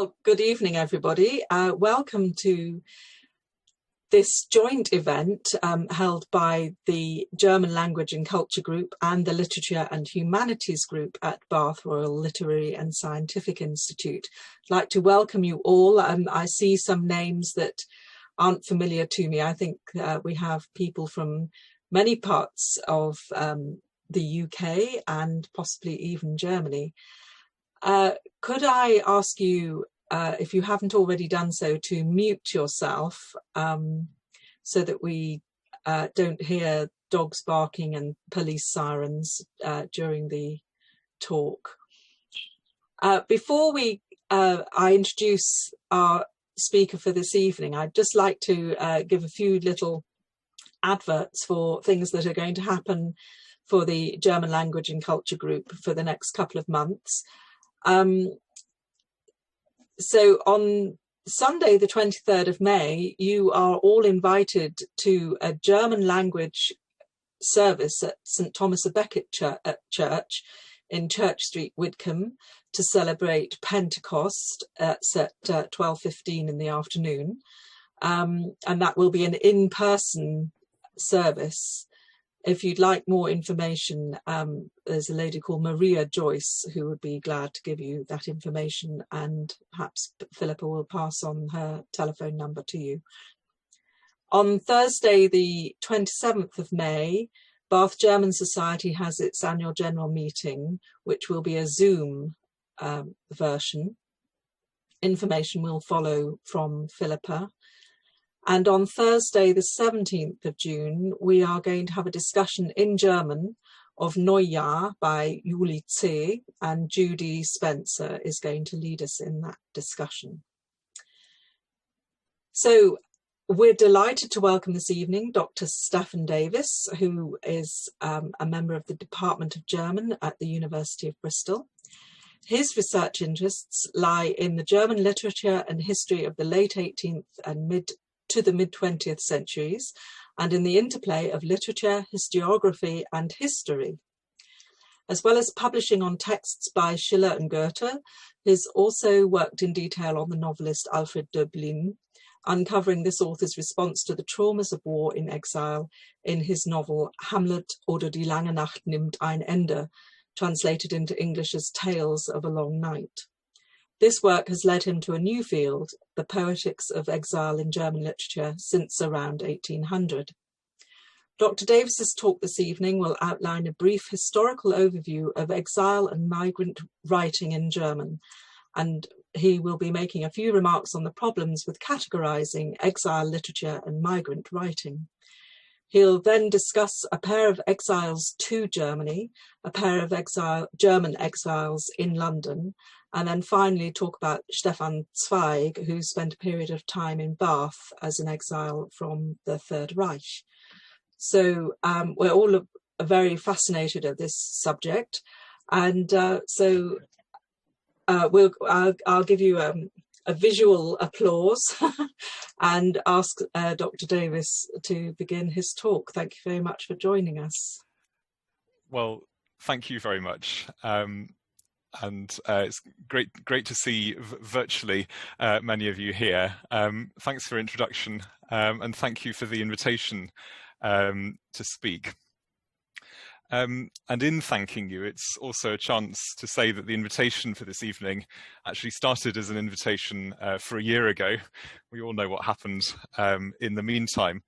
Well, good evening, everybody. Welcome to this joint event held by the German Language and Culture Group and the Literature and Humanities Group at Bath Royal Literary and Scientific Institute. I'd like to welcome you all. I see some names that aren't familiar to me. I think we have people from many parts of the UK and possibly even Germany. Could I ask you, if you haven't already done so, to mute yourself so that we don't hear dogs barking and police sirens during the talk. Before I introduce our speaker for this evening, I'd just like to give a few little adverts for things that are going to happen for the German Language and Culture Group for the next couple of months. So on Sunday, the 23rd of May, you are all invited to a German language service at St. Thomas a Becket Church in Church Street, Widcombe, to celebrate Pentecost. It's at 12:15 in the afternoon. And that will be an in-person service. If you'd like more information, there's a lady called Maria Joyce who would be glad to give you that information, and perhaps Philippa will pass on her telephone number to you. On Thursday, the 27th of May, Bath German Society has its annual general meeting, which will be a Zoom version. Information will follow from Philippa. And on Thursday, the 17th of June, we are going to have a discussion in German of Neujahr by Julie C. and Judy Spencer is going to lead us in that discussion. So we're delighted to welcome this evening Dr. Steffan Davies, who is a member of the Department of German at the University of Bristol. His research interests lie in the German literature and history of the late 18th and mid-20th centuries, and in the interplay of literature, historiography, and history. As well as publishing on texts by Schiller and Goethe, he's also worked in detail on the novelist Alfred Döblin, uncovering this author's response to the traumas of war in exile in his novel Hamlet oder die lange Nacht nimmt ein Ende, translated into English as Tales of a Long Night. This work has led him to a new field, the poetics of exile in German literature since around 1800. Dr. Davies's talk this evening will outline a brief historical overview of exile and migrant writing in German, and he will be making a few remarks on the problems with categorizing exile literature and migrant writing. He'll then discuss a pair of exiles to Germany, a pair of German exiles in London, and then finally talk about Stefan Zweig, who spent a period of time in Bath as an exile from the Third Reich. So we're all very fascinated at this subject, and I'll give you a visual applause and ask Dr. Davies to begin his talk. Thank you very much for joining us. Well, thank you very much. And it's great to see virtually many of you here. Thanks for introduction, and thank you for the invitation to speak. And in thanking you, it's also a chance to say that the invitation for this evening actually started as an invitation for a year ago. We all know what happened in the meantime,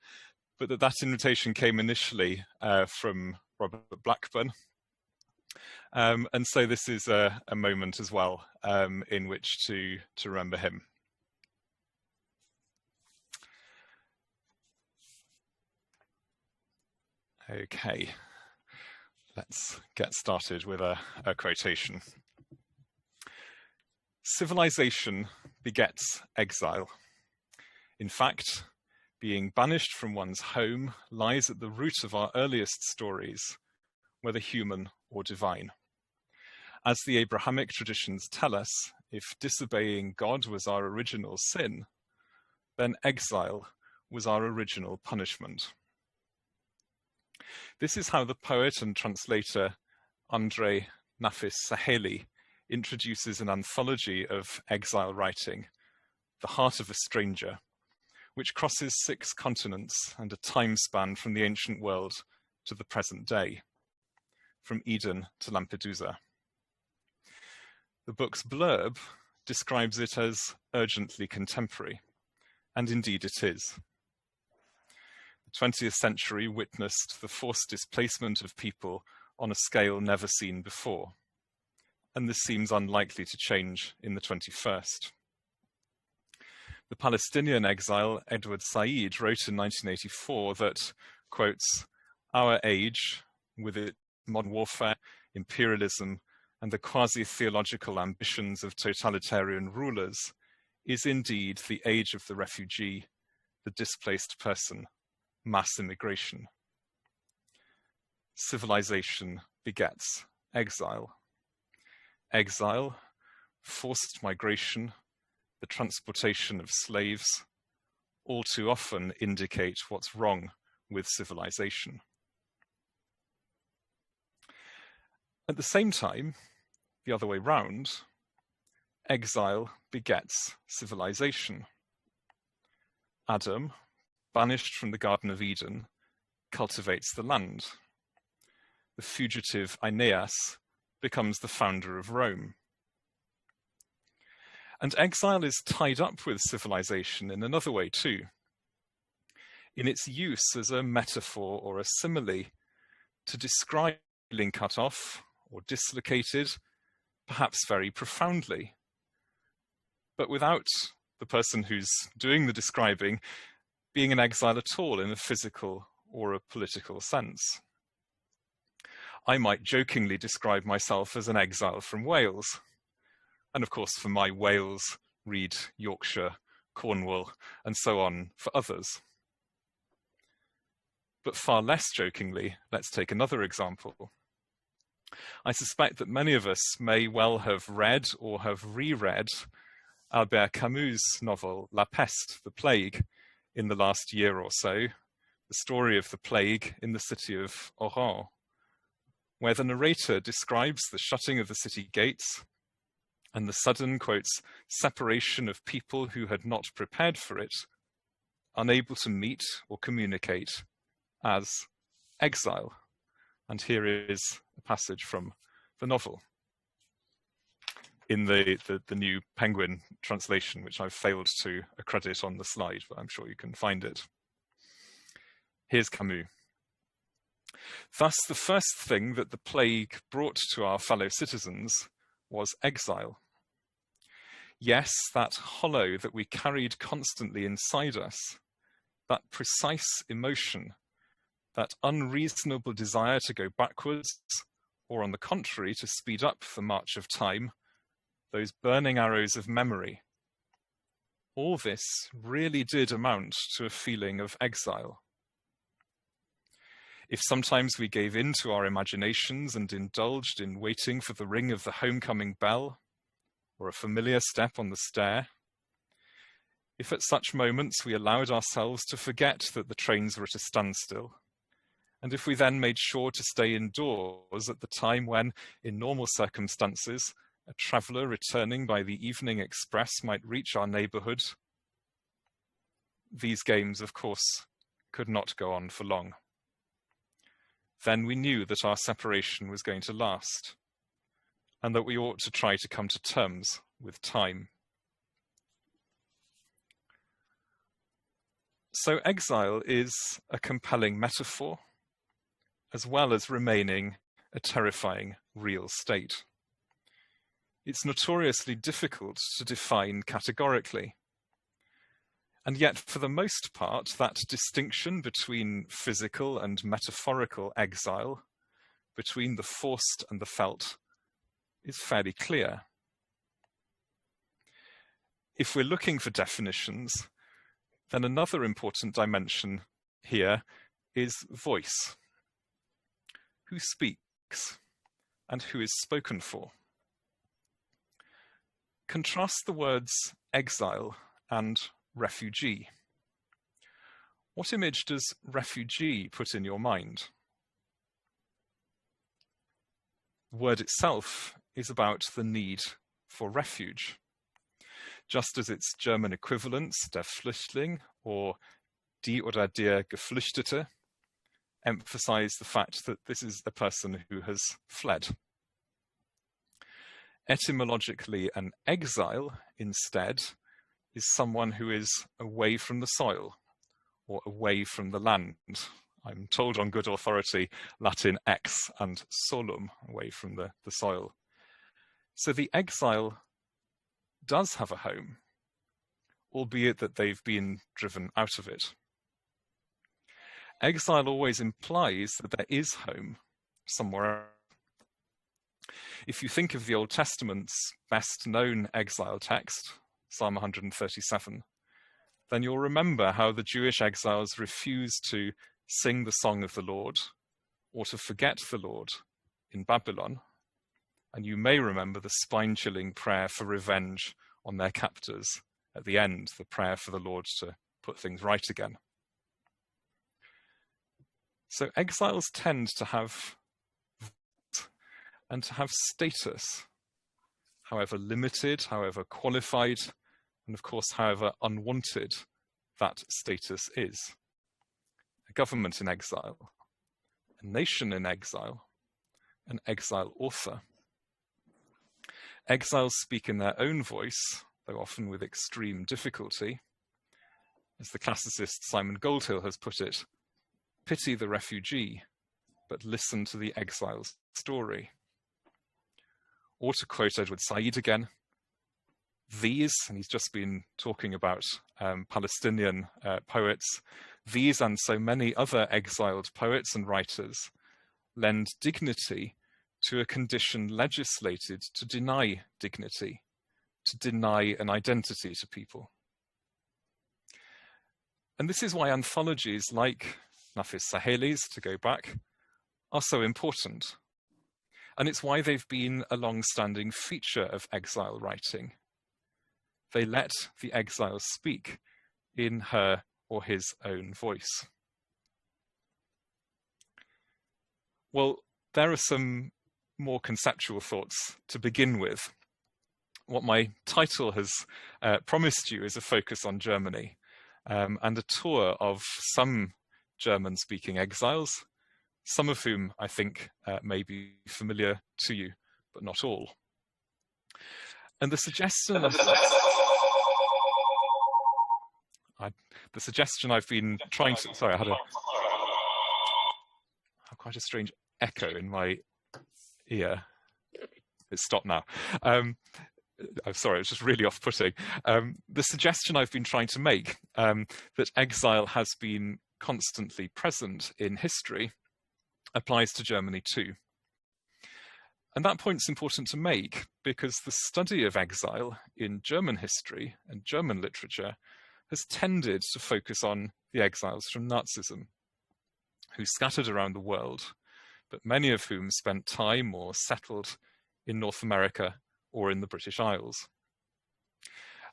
but that invitation came initially from Robert Blackburn. And so this is a moment as well in which to remember him. Okay, let's get started with a quotation. Civilization begets exile. In fact, being banished from one's home lies at the root of our earliest stories, whether human or divine. As the Abrahamic traditions tell us, if disobeying God was our original sin, then exile was our original punishment. This is how the poet and translator Andrei Nafis Saheli introduces an anthology of exile writing, The Heart of a Stranger, which crosses 6 continents and a time span from the ancient world to the present day, from Eden to Lampedusa. The book's blurb describes it as urgently contemporary, and indeed it is. The 20th century witnessed the forced displacement of people on a scale never seen before, and this seems unlikely to change in the 21st. The Palestinian exile Edward Said wrote in 1984 that, quotes, "Our age, with its modern warfare, imperialism, and the quasi-theological ambitions of totalitarian rulers, is indeed the age of the refugee, the displaced person, mass immigration. Civilization begets exile. Exile, forced migration, the transportation of slaves, all too often indicate what's wrong with civilization." At the same time, the other way round, exile begets civilization. Adam, banished from the Garden of Eden, cultivates the land. The fugitive Aeneas becomes the founder of Rome. And exile is tied up with civilization in another way too, in its use as a metaphor or a simile to describe feeling cut off or dislocated, perhaps very profoundly, but without the person who's doing the describing being an exile at all in a physical or a political sense. I might jokingly describe myself as an exile from Wales, and of course for my Wales, read Yorkshire, Cornwall, and so on for others. But far less jokingly, let's take another example. I suspect that many of us may well have read or have reread Albert Camus' novel La Peste, The Plague, in the last year or so, the story of the plague in the city of Oran, where the narrator describes the shutting of the city gates and the sudden, quotes, separation of people who had not prepared for it, unable to meet or communicate, as exile. And here is a passage from the novel in the new Penguin translation, which I've failed to accredit on the slide, but I'm sure you can find it. Here's Camus. "Thus, the first thing that the plague brought to our fellow citizens was exile. Yes, that hollow that we carried constantly inside us, that precise emotion, that unreasonable desire to go backwards, or on the contrary, to speed up the march of time, those burning arrows of memory, all this really did amount to a feeling of exile. If sometimes we gave in to our imaginations and indulged in waiting for the ring of the homecoming bell, or a familiar step on the stair, if at such moments we allowed ourselves to forget that the trains were at a standstill, and if we then made sure to stay indoors at the time when, in normal circumstances, a traveller returning by the evening express might reach our neighbourhood, these games, of course, could not go on for long. Then we knew that our separation was going to last, and that we ought to try to come to terms with time." So exile is a compelling metaphor, as well as remaining a terrifying real state. It's notoriously difficult to define categorically. And yet, for the most part, that distinction between physical and metaphorical exile, between the forced and the felt, is fairly clear. If we're looking for definitions, then another important dimension here is voice. Who speaks and who is spoken for? Contrast the words exile and refugee. What image does refugee put in your mind? The word itself is about the need for refuge, just as its German equivalents, der Flüchtling or die oder der Geflüchtete, emphasize the fact that this is a person who has fled. Etymologically, an exile, instead, is someone who is away from the soil or away from the land. I'm told on good authority, Latin ex and solum, away from the soil. So the exile does have a home, albeit that they've been driven out of it. Exile always implies that there is home somewhere else. If you think of the Old Testament's best known exile text, Psalm 137, then you'll remember how the Jewish exiles refused to sing the song of the Lord or to forget the Lord in Babylon. And you may remember the spine-chilling prayer for revenge on their captors at the end, the prayer for the Lord to put things right again. So exiles tend to have and to have status, however limited, however qualified, and of course, however unwanted that status is. A government in exile, a nation in exile, an exile author. Exiles speak in their own voice, though often with extreme difficulty. As the classicist Simon Goldhill has put it, pity the refugee, but listen to the exile's story. Or to quote Edward Said again, these, and he's just been talking about Palestinian poets, these and so many other exiled poets and writers lend dignity to a condition legislated to deny dignity, to deny an identity to people. And this is why anthologies like Nafis Sahelli's, to go back, are so important. And it's why they've been a long-standing feature of exile writing. They let the exile speak in her or his own voice. Well, there are some more conceptual thoughts to begin with. What my title has promised you is a focus on Germany and a tour of some German-speaking exiles, some of whom I think may be familiar to you, but not all. And the suggestion I've been trying to, sorry, I had quite a strange echo in my ear. It's stopped now. I'm sorry, it's just really off-putting. The suggestion I've been trying to make, that exile has been constantly present in history, applies to Germany too. And that point's important to make because the study of exile in German history and German literature has tended to focus on the exiles from Nazism, who scattered around the world, but many of whom spent time or settled in North America or in the British Isles.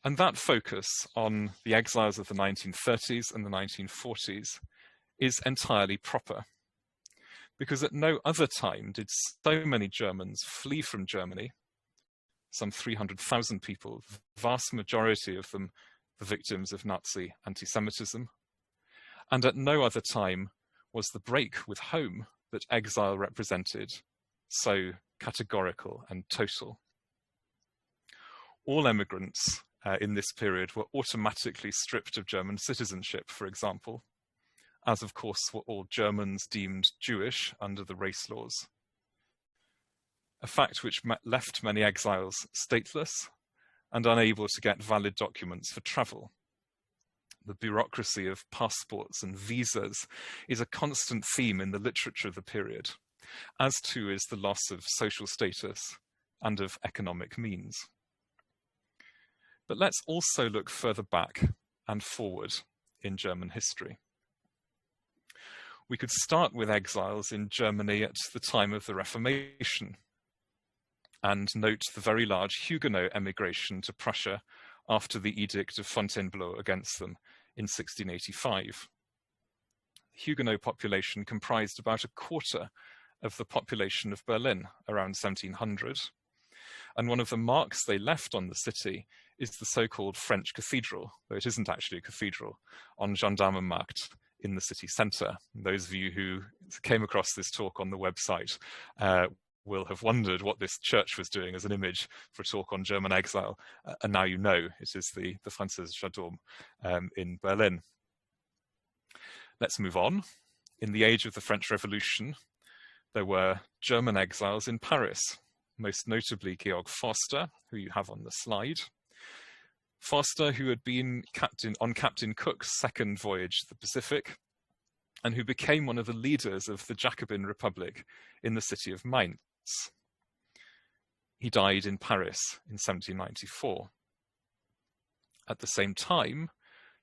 And that focus on the exiles of the 1930s and the 1940s is entirely proper, because at no other time did so many Germans flee from Germany, some 300,000 people, the vast majority of them the victims of Nazi anti-Semitism, and at no other time was the break with home that exile represented so categorical and total. All emigrants in this period were automatically stripped of German citizenship, for example, as of course were all Germans deemed Jewish under the race laws. A fact which left many exiles stateless and unable to get valid documents for travel. The bureaucracy of passports and visas is a constant theme in the literature of the period, as too is the loss of social status and of economic means. But let's also look further back and forward in German history. We could start with exiles in Germany at the time of the Reformation and note the very large Huguenot emigration to Prussia after the Edict of Fontainebleau against them in 1685. The Huguenot population comprised about a quarter of the population of Berlin around 1700, And one of the marks they left on the city is the so-called French cathedral, though it isn't actually a cathedral, on Gendarmenmarkt in the city centre. Those of you who came across this talk on the website will have wondered what this church was doing as an image for a talk on German exile, and now you know it is the Französischer Dom in Berlin. Let's move on. In the age of the French Revolution, there were German exiles in Paris, most notably Georg Forster, who you have on the slide. Forster, who had been on Captain Cook's second voyage to the Pacific, and who became one of the leaders of the Jacobin Republic in the city of Mainz. He died in Paris in 1794. At the same time,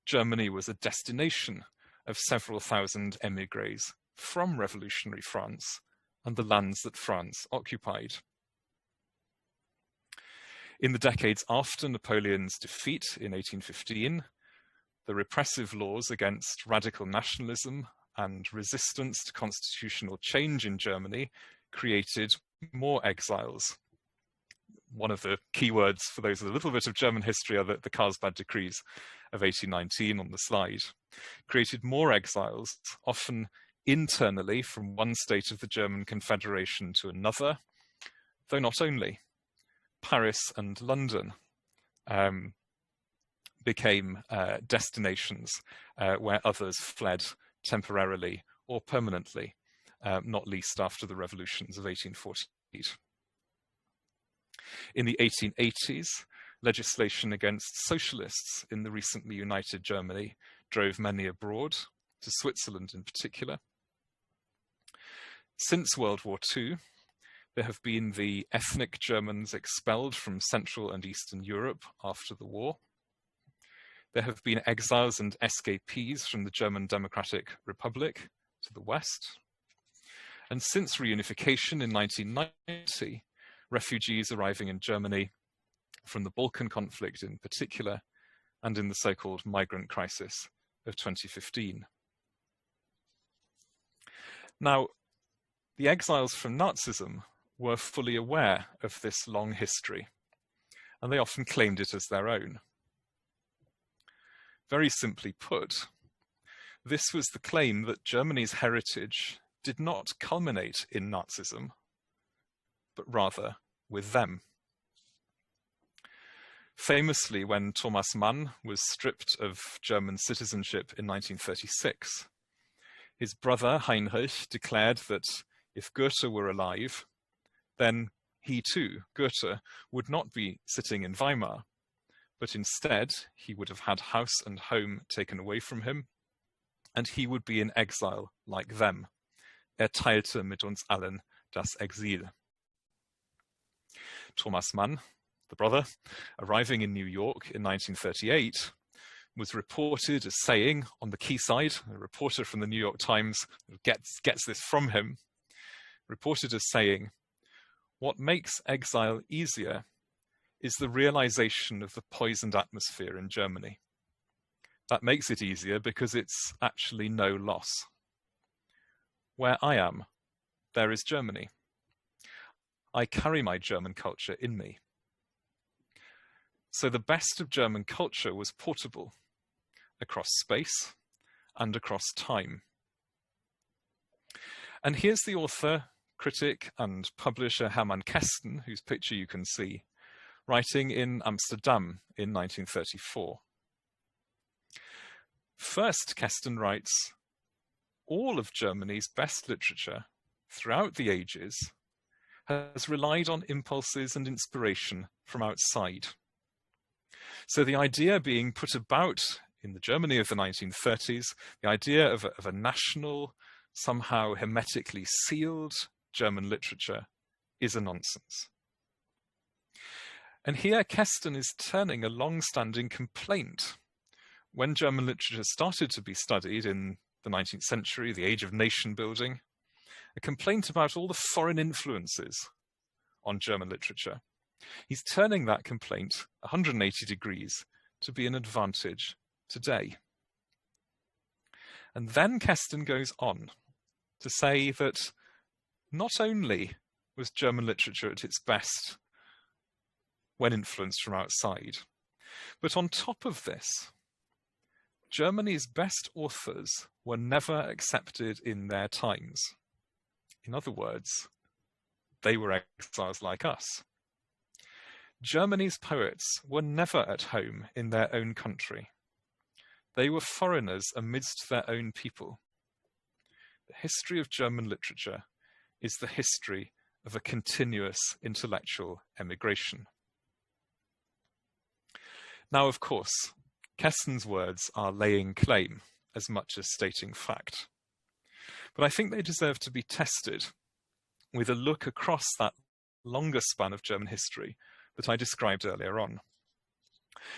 Germany was a destination of several thousand émigrés from revolutionary France and the lands that France occupied. In the decades after Napoleon's defeat in 1815, the repressive laws against radical nationalism and resistance to constitutional change in Germany created more exiles. One of the key words for those with a little bit of German history are the Karlsbad Decrees of 1819 on the slide. Created more exiles, often internally from one state of the German Confederation to another, though not only. Paris and London became destinations where others fled temporarily or permanently, not least after the revolutions of 1848. In the 1880s, legislation against socialists in the recently united Germany drove many abroad, to Switzerland in particular. Since World War II, there have been the ethnic Germans expelled from Central and Eastern Europe after the war. There have been exiles and escapees from the German Democratic Republic to the west. And since reunification in 1990, refugees arriving in Germany from the Balkan conflict in particular, and in the so-called migrant crisis of 2015. Now, the exiles from Nazism were fully aware of this long history, and they often claimed it as their own. Very simply put, this was the claim that Germany's heritage did not culminate in Nazism, but rather with them. Famously, when Thomas Mann was stripped of German citizenship in 1936, his brother Heinrich declared that if Goethe were alive, then he too, Goethe, would not be sitting in Weimar, but instead he would have had house and home taken away from him, and he would be in exile like them. Teilte mit uns allen das Exil. Thomas Mann, the brother, arriving in New York in 1938, was reported as saying on the quayside, a reporter from the New York Times gets this from him, reported as saying, "What makes exile easier is the realization of the poisoned atmosphere in Germany. That makes it easier because it's actually no loss. Where I am, there is Germany. I carry my German culture in me." So the best of German culture was portable across space and across time. And here's the author, critic, and publisher Hermann Kesten, whose picture you can see, writing in Amsterdam in 1934. First, Kesten writes, all of Germany's best literature throughout the ages has relied on impulses and inspiration from outside. So the idea being put about in the Germany of the 1930s, the idea of a national, somehow hermetically sealed German literature is a nonsense. And here Kesten is turning a long-standing complaint. When German literature started to be studied in the 19th century, the age of nation building, a complaint about all the foreign influences on German literature. He's turning that complaint 180 degrees to be an advantage today. And then Kesten goes on to say that not only was German literature at its best when influenced from outside. But on top of this, Germany's best authors were never accepted in their times. In other words, they were exiles like us. Germany's poets were never at home in their own country. They were foreigners amidst their own people. The history of German literature is the history of a continuous intellectual emigration. Now, of course, Kessen's words are laying claim as much as stating fact. But I think they deserve to be tested with a look across that longer span of German history that I described earlier on.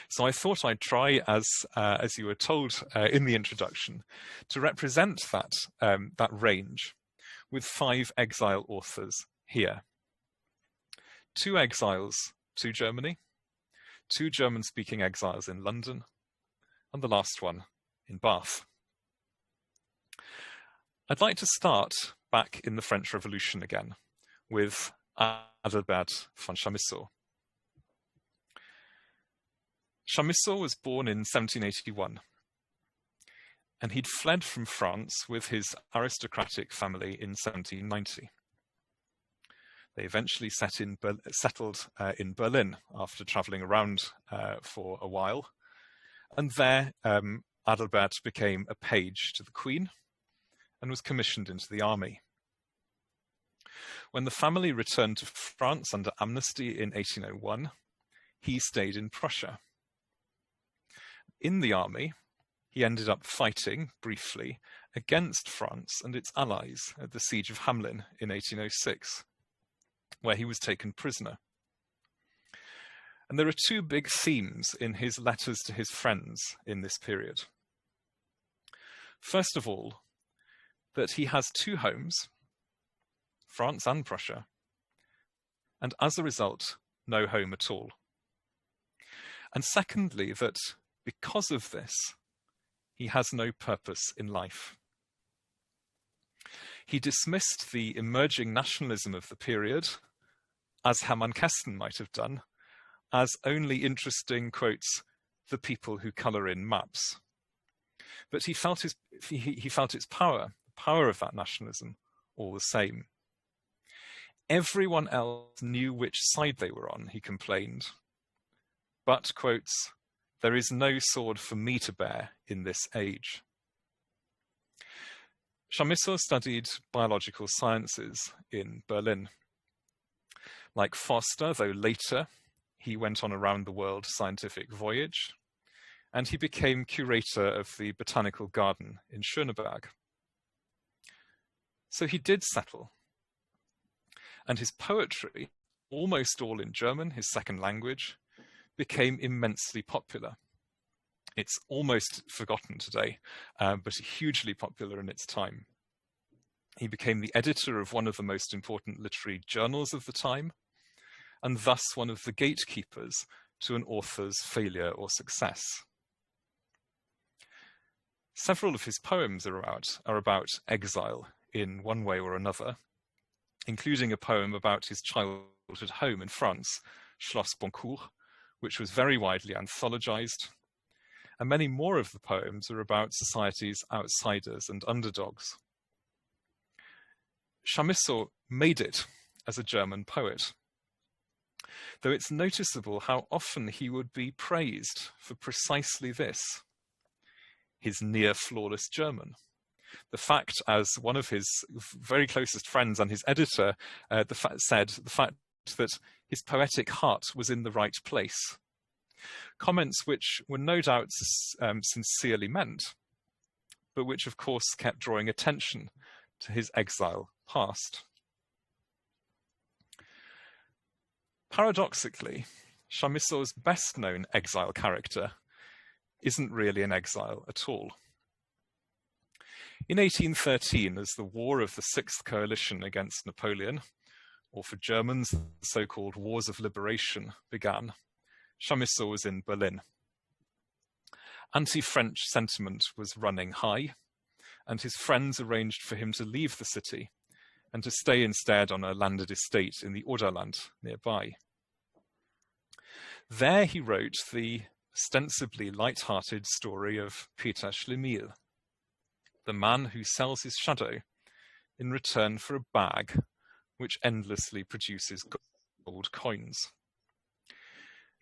So I thought I'd try, as you were told in the introduction, to represent that range with 5 exile authors here. 2 exiles to Germany, 2 German-speaking exiles in London, and the last one in Bath. I'd like to start back in the French Revolution again with Adalbert von Chamisso. Chamisso was born in 1781, and he'd fled from France with his aristocratic family in 1790. They eventually settled in Berlin after travelling around for a while. And there, Adalbert became a page to the Queen and was commissioned into the army. When the family returned to France under amnesty in 1801, he stayed in Prussia. In the army, he ended up fighting, briefly, against France and its allies at the Siege of Hamelin in 1806. Where he was taken prisoner. And there are 2 big themes in his letters to his friends in this period. First of all, that he has 2 homes, France and Prussia, and as a result, no home at all. And secondly, that because of this, he has no purpose in life. He dismissed the emerging nationalism of the period, as Hermann Kesten might have done, as only interesting, quotes, the people who colour in maps. But he felt its power, the power of that nationalism, all the same. Everyone else knew which side they were on, he complained. But, quotes, there is no sword for me to bear in this age. Chamisso studied biological sciences in Berlin. Like Foster, though later, he went on a round-the-world scientific voyage, and he became curator of the Botanical Garden in Schöneberg. So he did settle, and his poetry, almost all in German, his second language, became immensely popular. It's almost forgotten today, but hugely popular in its time. He became the editor of one of the most important literary journals of the time, and thus one of the gatekeepers to an author's failure or success. Several of his poems are about exile in one way or another, including a poem about his childhood home in France, Schloss Boncourt, which was very widely anthologized, and many more of the poems are about society's outsiders and underdogs. Chamisso made it as a German poet, though it's noticeable how often he would be praised for precisely this, his near-flawless German. The fact, as one of his very closest friends and his editor said, the fact that his poetic heart was in the right place. Comments which were no doubt sincerely meant, but which of course kept drawing attention to his exile past. Paradoxically, Chamisso's best-known exile character isn't really an exile at all. In 1813, as the War of the Sixth Coalition against Napoleon, or for Germans, the so-called Wars of Liberation, began, Chamisso was in Berlin. Anti-French sentiment was running high, and his friends arranged for him to leave the city and to stay instead on a landed estate in the Oderland nearby. There he wrote the ostensibly light-hearted story of Peter Schlemihl, the man who sells his shadow in return for a bag which endlessly produces gold coins.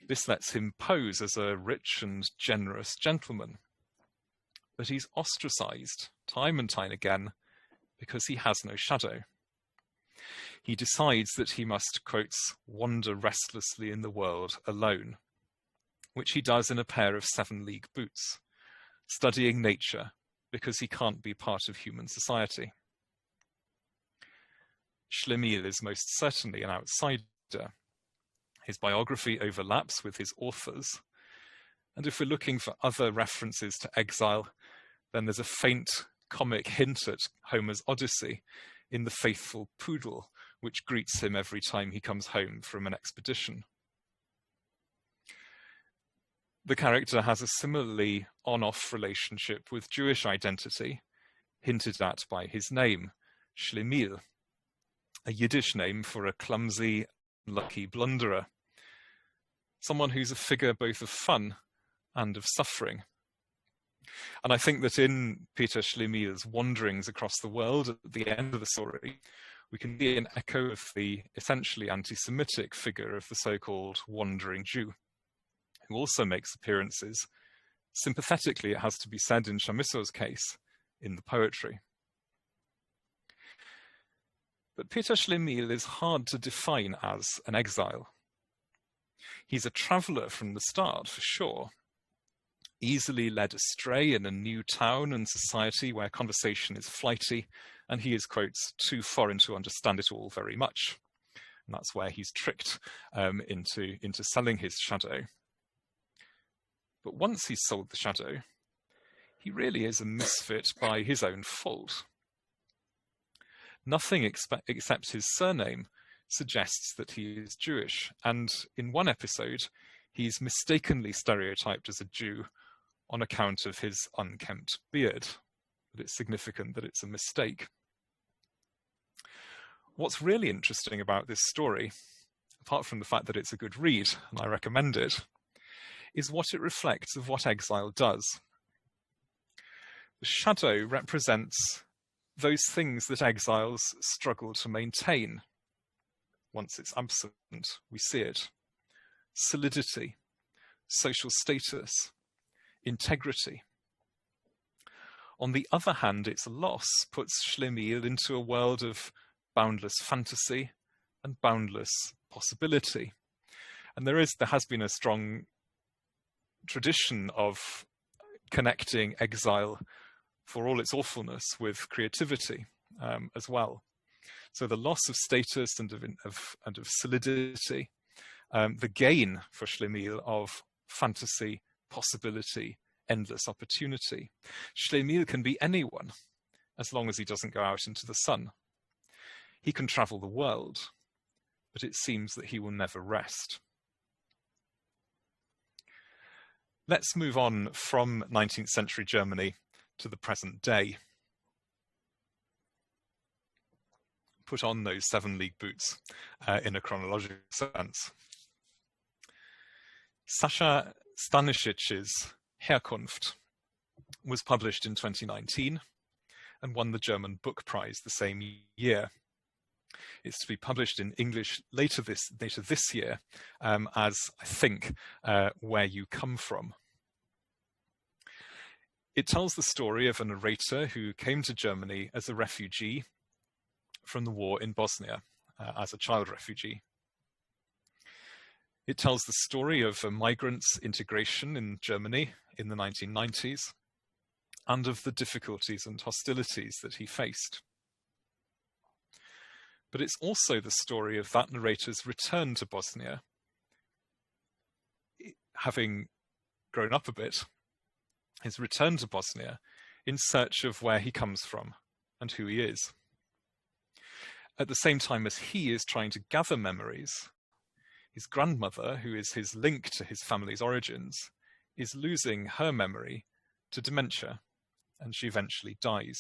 This lets him pose as a rich and generous gentleman, but he's ostracized time and time again because he has no shadow. He decides that he must, quotes, wander restlessly in the world alone, which he does in a pair of 7-league boots, studying nature because he can't be part of human society. Schlemihl is most certainly an outsider. His biography overlaps with his authors, and if we're looking for other references to exile, then there's a faint comic hint at Homer's Odyssey in the faithful poodle, which greets him every time he comes home from an expedition. The character has a similarly on-off relationship with Jewish identity, hinted at by his name, Schlemihl, a Yiddish name for a clumsy, lucky blunderer, someone who's a figure both of fun and of suffering. And I think that in Peter Schlemihl's wanderings across the world at the end of the story, we can see an echo of the essentially anti-Semitic figure of the so-called wandering Jew, who also makes appearances, sympathetically it has to be said in Chamisso's case, in the poetry. But Peter Schlemihl is hard to define as an exile. He's a traveller from the start, for sure, easily led astray in a new town and society where conversation is flighty, and he is, quotes, too foreign to understand it all very much. And that's where he's tricked into selling his shadow. But once he's sold the shadow, he really is a misfit by his own fault. Nothing except his surname suggests that he is Jewish, and in one episode, he's mistakenly stereotyped as a Jew on account of his unkempt beard. But it's significant that it's a mistake. What's really interesting about this story, apart from the fact that it's a good read, and I recommend it, is what it reflects of what exile does. The shadow represents those things that exiles struggle to maintain. Once it's absent, we see it. Solidity, social status, integrity. On the other hand, its loss puts Schlemihl into a world of boundless fantasy and boundless possibility. And there has been a strong tradition of connecting exile, for all its awfulness, with creativity as well. So the loss of status and of solidity, the gain for Schlemihl of fantasy, possibility, endless opportunity. Schlemihl can be anyone, as long as he doesn't go out into the sun. He can travel the world, but it seems that he will never rest. Let's move on from 19th century Germany to the present day. Put on those 7-league boots in a chronological sense. Sascha Stanisiewicz' Herkunft was published in 2019 and won the German Book Prize the same year. It's to be published in English later this year as, I think, Where You Come From. It tells the story of a narrator who came to Germany as a refugee from the war in Bosnia, as a child refugee. It tells the story of a migrant's integration in Germany in the 1990s and of the difficulties and hostilities that he faced. But it's also the story of that narrator's return to Bosnia, having grown up a bit, his return to Bosnia in search of where he comes from and who he is. At the same time as he is trying to gather memories, his grandmother, who is his link to his family's origins, is losing her memory to dementia, and she eventually dies.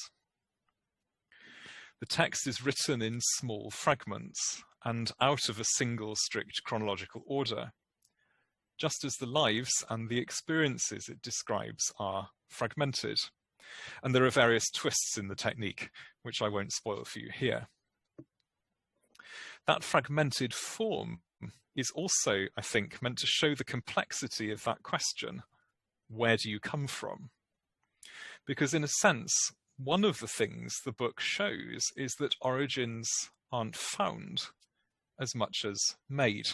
The text is written in small fragments and out of a single strict chronological order, just as the lives and the experiences it describes are fragmented. And there are various twists in the technique, which I won't spoil for you here. That fragmented form is also, I think, meant to show the complexity of that question, where do you come from? Because in a sense, one of the things the book shows is that origins aren't found as much as made.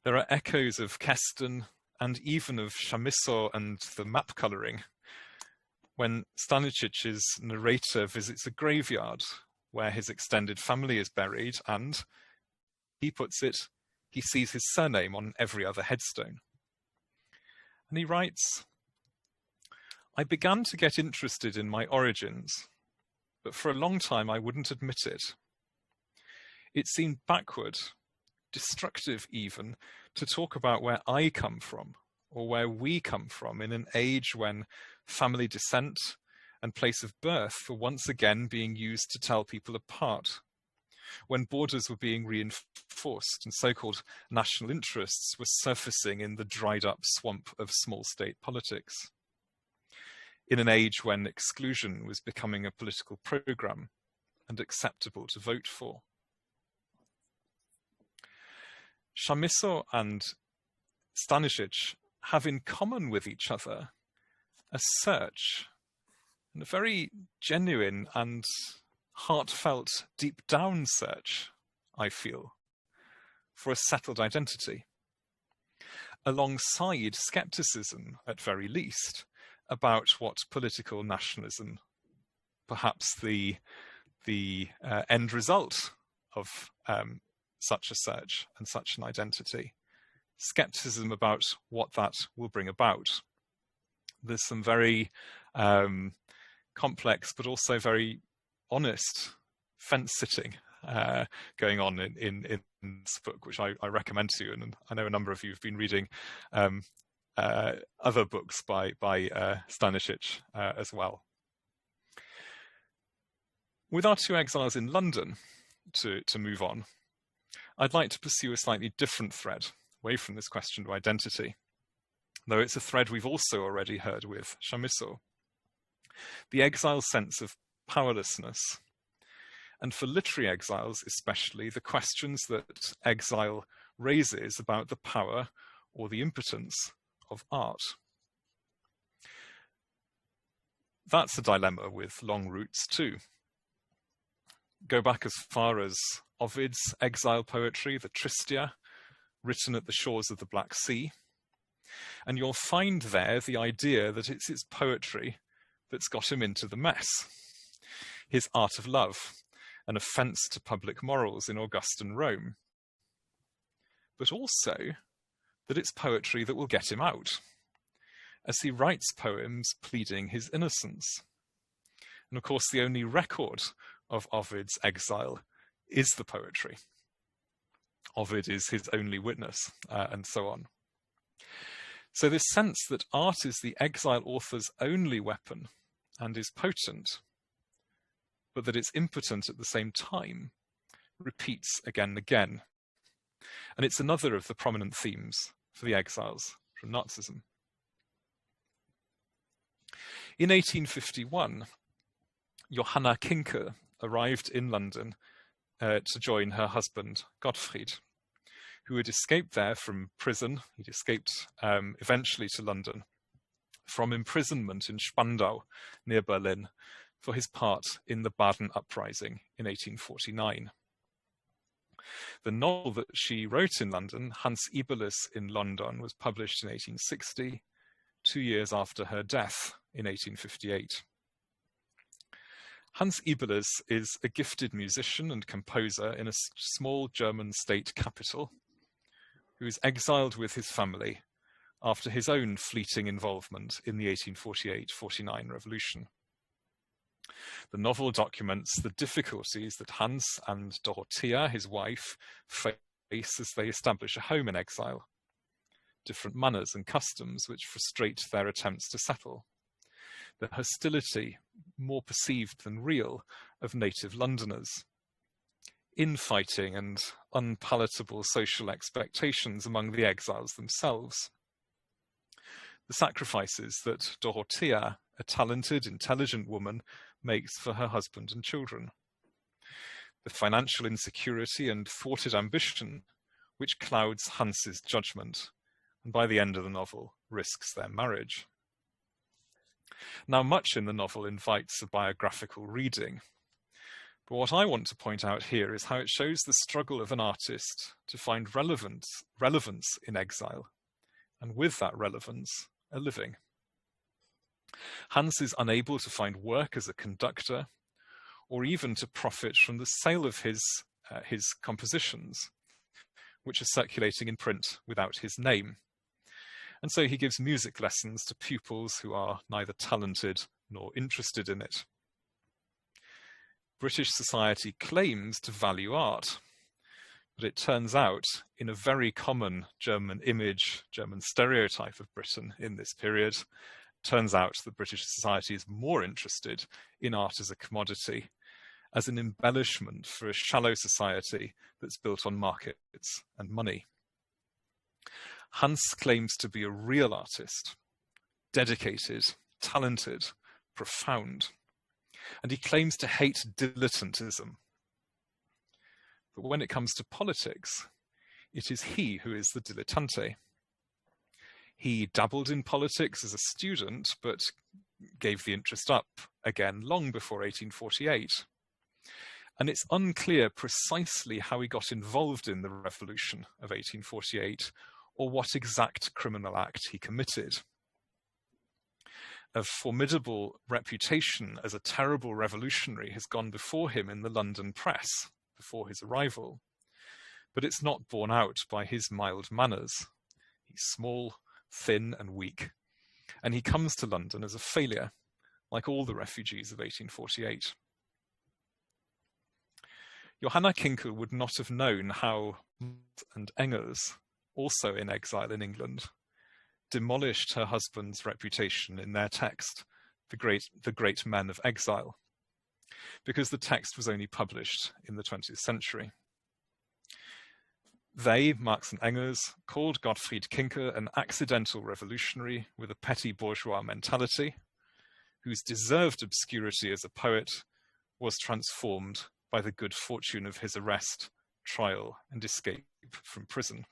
There are echoes of Keston and even of Chamisso and the map colouring when Stanisic's narrator visits a graveyard where his extended family is buried and, he puts it, he sees his surname on every other headstone. And he writes, "I began to get interested in my origins, but for a long time I wouldn't admit it. It seemed backward, destructive even, to talk about where I come from, or where we come from, in an age when family descent and place of birth were once again being used to tell people apart, when borders were being reinforced and so-called national interests were surfacing in the dried-up swamp of small-state politics, in an age when exclusion was becoming a political programme and acceptable to vote for." Chamisso and Stanisic have in common with each other a search, and a very genuine and heartfelt, deep down search, I feel, for a settled identity, alongside scepticism, at very least, about what political nationalism, perhaps the end result of such a search and such an identity, skepticism about what that will bring about. There's some very complex but also very honest fence-sitting going on in this book, which I recommend to you, and I know a number of you have been reading other books by Stanisic as well. With our two exiles in London, to move on, I'd like to pursue a slightly different thread away from this question of identity, though it's a thread we've also already heard with Chamisso. The exile's sense of powerlessness, and for literary exiles especially, the questions that Exile raises about the power or the impotence of art. That's a dilemma with long roots too. Go back as far as Ovid's exile poetry, the Tristia, written at the shores of the Black Sea, and you'll find there the idea that it's his poetry that's got him into the mess. His art of love, an offence to public morals in Augustan Rome, but also that it's poetry that will get him out, as he writes poems pleading his innocence. And of course, the only record of Ovid's exile is the poetry. Ovid is his only witness, and so on. So this sense that art is the exile author's only weapon and is potent, but that it's impotent at the same time, repeats again and again. And it's another of the prominent themes for the exiles from Nazism. In 1851, Johanna Kinkel arrived in London to join her husband, Gottfried, who had escaped there from prison. He'd escaped eventually to London from imprisonment in Spandau, near Berlin, for his part in the Baden Uprising in 1849. The novel that she wrote in London, Hans Ibel's in London, was published in 1860, 2 years after her death in 1858. Hans Ibel's is a gifted musician and composer in a small German state capital, who is exiled with his family after his own fleeting involvement in the 1848-49 revolution. The novel documents the difficulties that Hans and Dorothea, his wife, face as they establish a home in exile, different manners and customs which frustrate their attempts to settle, the hostility, more perceived than real, of native Londoners. infighting and unpalatable social expectations among the exiles themselves. The sacrifices that Dorothea, a talented, intelligent woman, makes for her husband and children. The financial insecurity and thwarted ambition which clouds Hans's judgment, and by the end of the novel risks their marriage. Now, much in the novel invites a biographical reading, but what I want to point out here is how it shows the struggle of an artist to find relevance in exile, and with that relevance, a living. Hans is unable to find work as a conductor, or even to profit from the sale of his compositions, which are circulating in print without his name. And so he gives music lessons to pupils who are neither talented nor interested in it. British society claims to value art, but it turns out, in a very common German image, German stereotype of Britain in this period, turns out that British society is more interested in art as a commodity, as an embellishment for a shallow society that's built on markets and money. Hans claims to be a real artist, dedicated, talented, profound, and he claims to hate dilettantism. But when it comes to politics, it is he who is the dilettante. He dabbled in politics as a student, but gave the interest up again long before 1848. And it's unclear precisely how he got involved in the revolution of 1848, or what exact criminal act he committed. A formidable reputation as a terrible revolutionary has gone before him in the London press before his arrival, but it's not borne out by his mild manners. He's small, thin and weak, and he comes to London as a failure, like all the refugees of 1848. Johanna Kinkel would not have known how and Engels, also in exile in England, demolished her husband's reputation in their text, The Great Men of Exile, because the text was only published in the 20th century. They, Marx and Engels, called Gottfried Kinkel an accidental revolutionary with a petty bourgeois mentality, whose deserved obscurity as a poet was transformed by the good fortune of his arrest, trial, and escape from prison.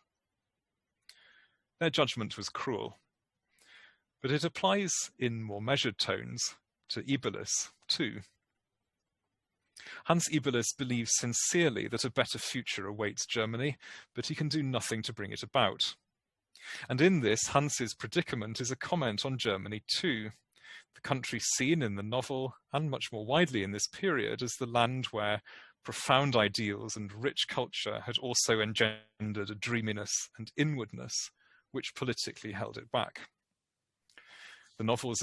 Their judgment was cruel, but it applies in more measured tones to Ebelis too. Hans Ebelis believes sincerely that a better future awaits Germany, but he can do nothing to bring it about. And in this, Hans's predicament is a comment on Germany too, the country seen in the novel, and much more widely in this period, as the land where profound ideals and rich culture had also engendered a dreaminess and inwardness which politically held it back. The novel's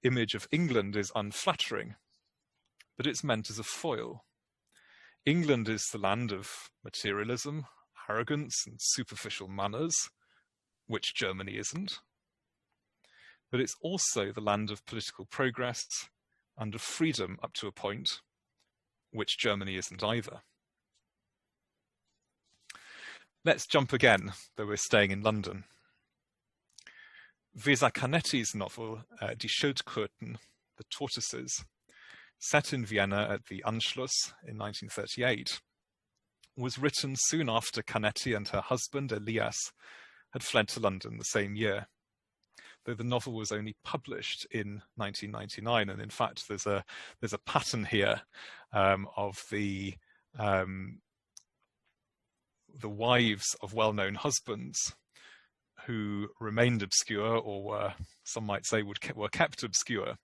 image of England is unflattering, but it's meant as a foil. England is the land of materialism, arrogance, and superficial manners, which Germany isn't. But it's also the land of political progress and of freedom up to a point, which Germany isn't either. Let's jump again, though we're staying in London. Weser Canetti's novel, Die Schildkröten, The Tortoises, set in Vienna at the Anschluss in 1938, was written soon after Canetti and her husband, Elias, had fled to London the same year, though the novel was only published in 1999. And in fact, there's a pattern here of the wives of well-known husbands who remained obscure, or were, some might say, were kept obscure,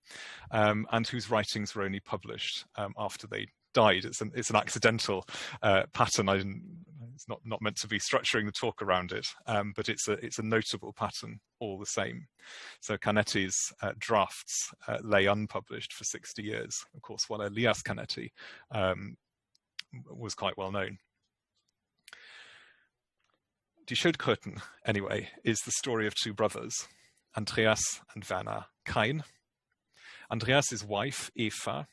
and whose writings were only published after they died. It's an accidental pattern. It's not meant to be structuring the talk around it, but it's a notable pattern all the same. So Canetti's drafts lay unpublished for 60 years, of course, while Elias Canetti was quite well known. Die Schildkröten, anyway, is the story of two brothers, Andreas and Werner Kain. Andreas' wife, Eva,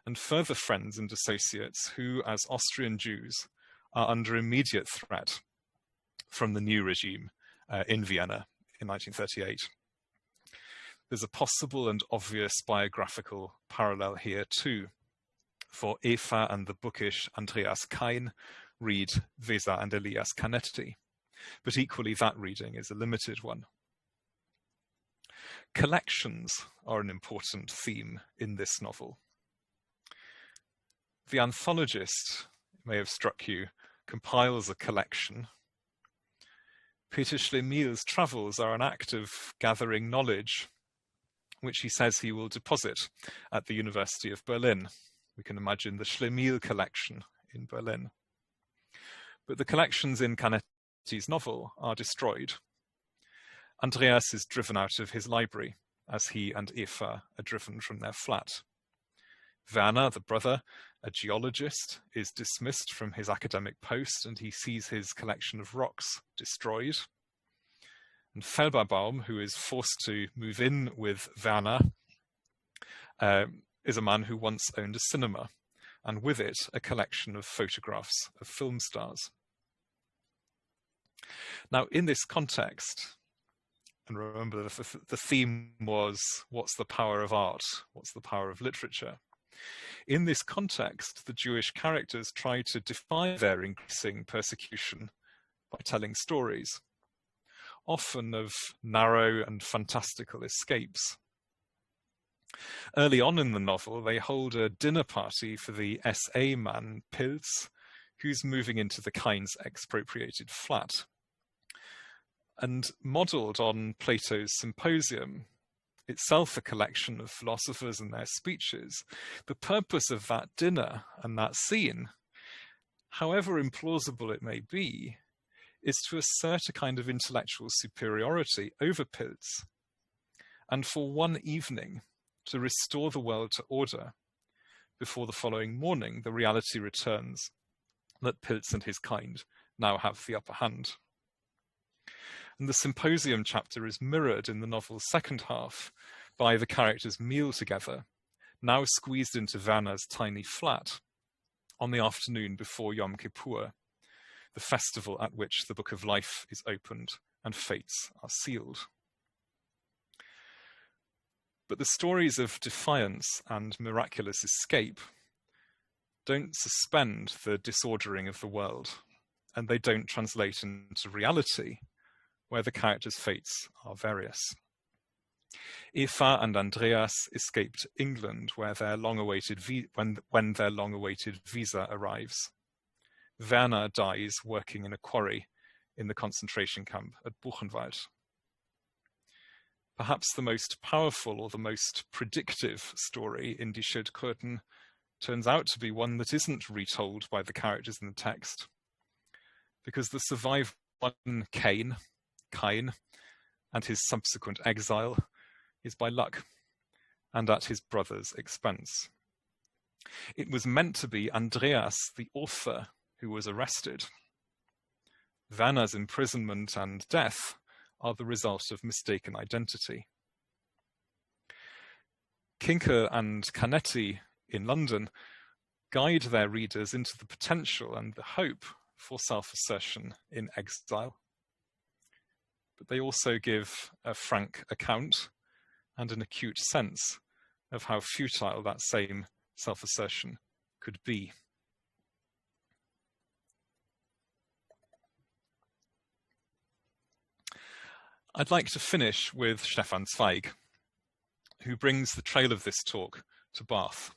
and further friends and associates who, as Austrian Jews, are under immediate threat from the new regime in Vienna in 1938. There's a possible and obvious biographical parallel here too, for Eva and the bookish Andreas Kain read Weser and Elias Canetti, but equally that reading is a limited one. Collections are an important theme in this novel. The anthologist, it may have struck you, compiles a collection. Peter Schlemihl's travels are an act of gathering knowledge, which he says he will deposit at the University of Berlin. We can imagine the Schlemihl collection in Berlin. But the collections in Canetti's novel are destroyed. Andreas is driven out of his library, as he and Eva are driven from their flat. Werner, the brother, a geologist, is dismissed from his academic post, and he sees his collection of rocks destroyed. And Felberbaum, who is forced to move in with Werner, is a man who once owned a cinema, and with it a collection of photographs of film stars. Now, in this context, and remember the theme was, what's the power of art? What's the power of literature? In this context, the Jewish characters try to defy their increasing persecution by telling stories, often of narrow and fantastical escapes. Early on in the novel, they hold a dinner party for the SA man Pilz, who's moving into the Kain's expropriated flat. And modelled on Plato's Symposium, itself a collection of philosophers and their speeches, the purpose of that dinner and that scene, however implausible it may be, is to assert a kind of intellectual superiority over Pilz, and for one evening to restore the world to order, before the following morning the reality returns that Pilz and his kind now have the upper hand. And the Symposium chapter is mirrored in the novel's second half by the characters' meal together, now squeezed into Werner's tiny flat, on the afternoon before Yom Kippur, the festival at which the Book of Life is opened and fates are sealed. But the stories of defiance and miraculous escape don't suspend the disordering of the world, and they don't translate into reality, where the characters' fates are various. Eva and Andreas escaped England, where their long-awaited when their long-awaited visa arrives. Werner dies working in a quarry in the concentration camp at Buchenwald. Perhaps the most powerful or the most predictive story in Die Schildkröten turns out to be one that isn't retold by the characters in the text, because the survivor one Kain, and his subsequent exile is by luck and at his brother's expense. It was meant to be Andreas, the author, who was arrested. Werner's imprisonment and death are the result of mistaken identity. Kinker and Canetti in London guide their readers into the potential and the hope for self-assertion in exile. But they also give a frank account and an acute sense of how futile that same self-assertion could be. I'd like to finish with Stefan Zweig, who brings the trail of this talk to Bath.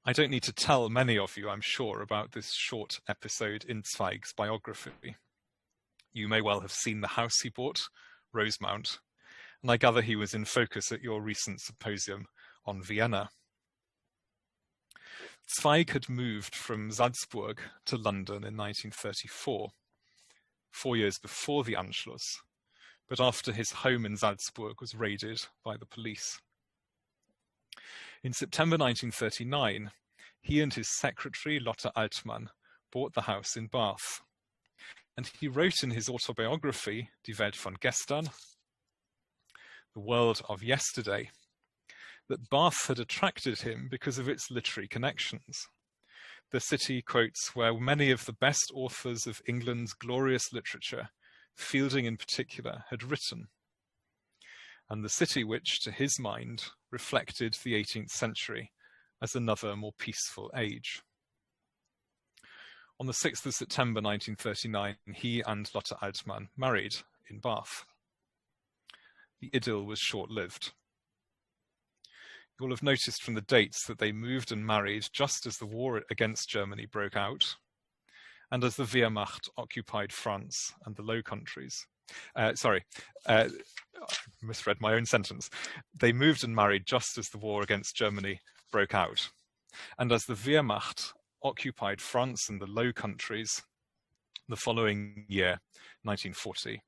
I don't need to tell many of you, I'm sure, about this short episode in Zweig's biography. You may well have seen the house he bought, Rosemount, and I gather he was in focus at your recent symposium on Vienna. Zweig had moved from Salzburg to London in 1934, 4 years before the Anschluss, but after his home in Salzburg was raided by the police. In September 1939, he and his secretary, Lotte Altmann, bought the house in Bath. And he wrote in his autobiography, Die Welt von gestern, The World of Yesterday, that Bath had attracted him because of its literary connections. the city, quotes, where many of the best authors of England's glorious literature, Fielding in particular, had written, and the city which, to his mind, reflected the 18th century as another more peaceful age. On the 6th of September 1939, he and Lotte Altmann married in Bath. The idyll was short-lived. You will have noticed from the dates that they moved and married just as the war against Germany broke out, and as the Wehrmacht occupied France and the Low Countries. I misread my own sentence. They moved and married just as the war against Germany broke out, and as the Wehrmacht occupied France and the Low Countries the following year, 1940,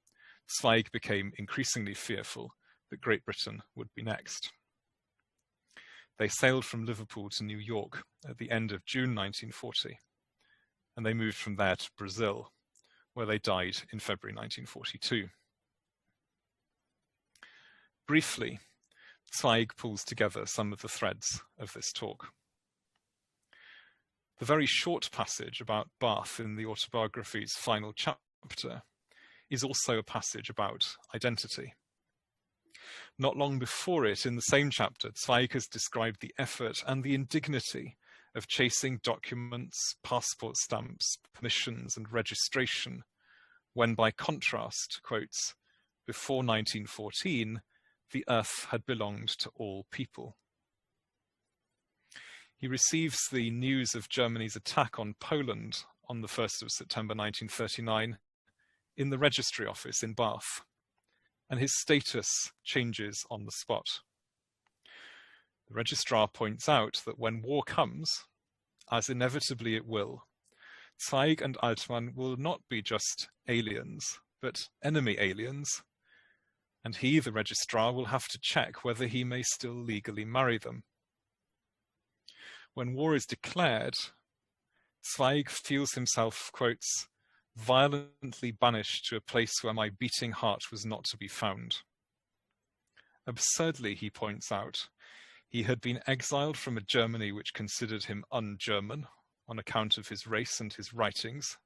Zweig became increasingly fearful that Great Britain would be next. They sailed from Liverpool to New York at the end of June 1940, and they moved from there to Brazil, where they died in February 1942. Briefly, Zweig pulls together some of the threads of this talk. The very short passage about Bath in the autobiography's final chapter is also a passage about identity. Not long before it, in the same chapter, Zweig has described the effort and the indignity of chasing documents, passport stamps, permissions, and registration, when by contrast, quotes, before 1914, the earth had belonged to all people. He receives the news of Germany's attack on Poland on the 1st of September 1939 in the registry office in Bath, and his status changes on the spot. The registrar points out that when war comes, as inevitably it will, Zweig and Altmann will not be just aliens, but enemy aliens, and he, the registrar, will have to check whether he may still legally marry them. When war is declared, Zweig feels himself, quotes, violently banished to a place where my beating heart was not to be found. Absurdly, he points out, he had been exiled from a Germany which considered him un-German on account of his race and his writings,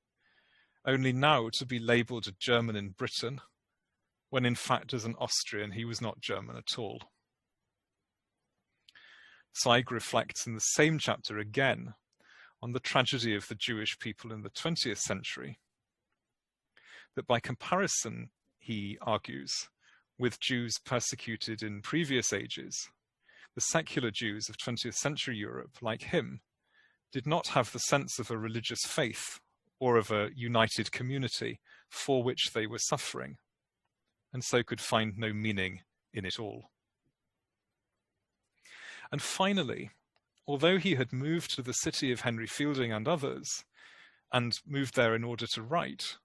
only now to be labelled a German in Britain, when in fact as an Austrian he was not German at all. Zweig reflects in the same chapter again on the tragedy of the Jewish people in the 20th century, that by comparison, he argues, with Jews persecuted in previous ages, the secular Jews of 20th century Europe, like him, did not have the sense of a religious faith or of a united community for which they were suffering, and so could find no meaning in it all. And finally, although he had moved to the city of Henry Fielding and others, and moved there in order to write,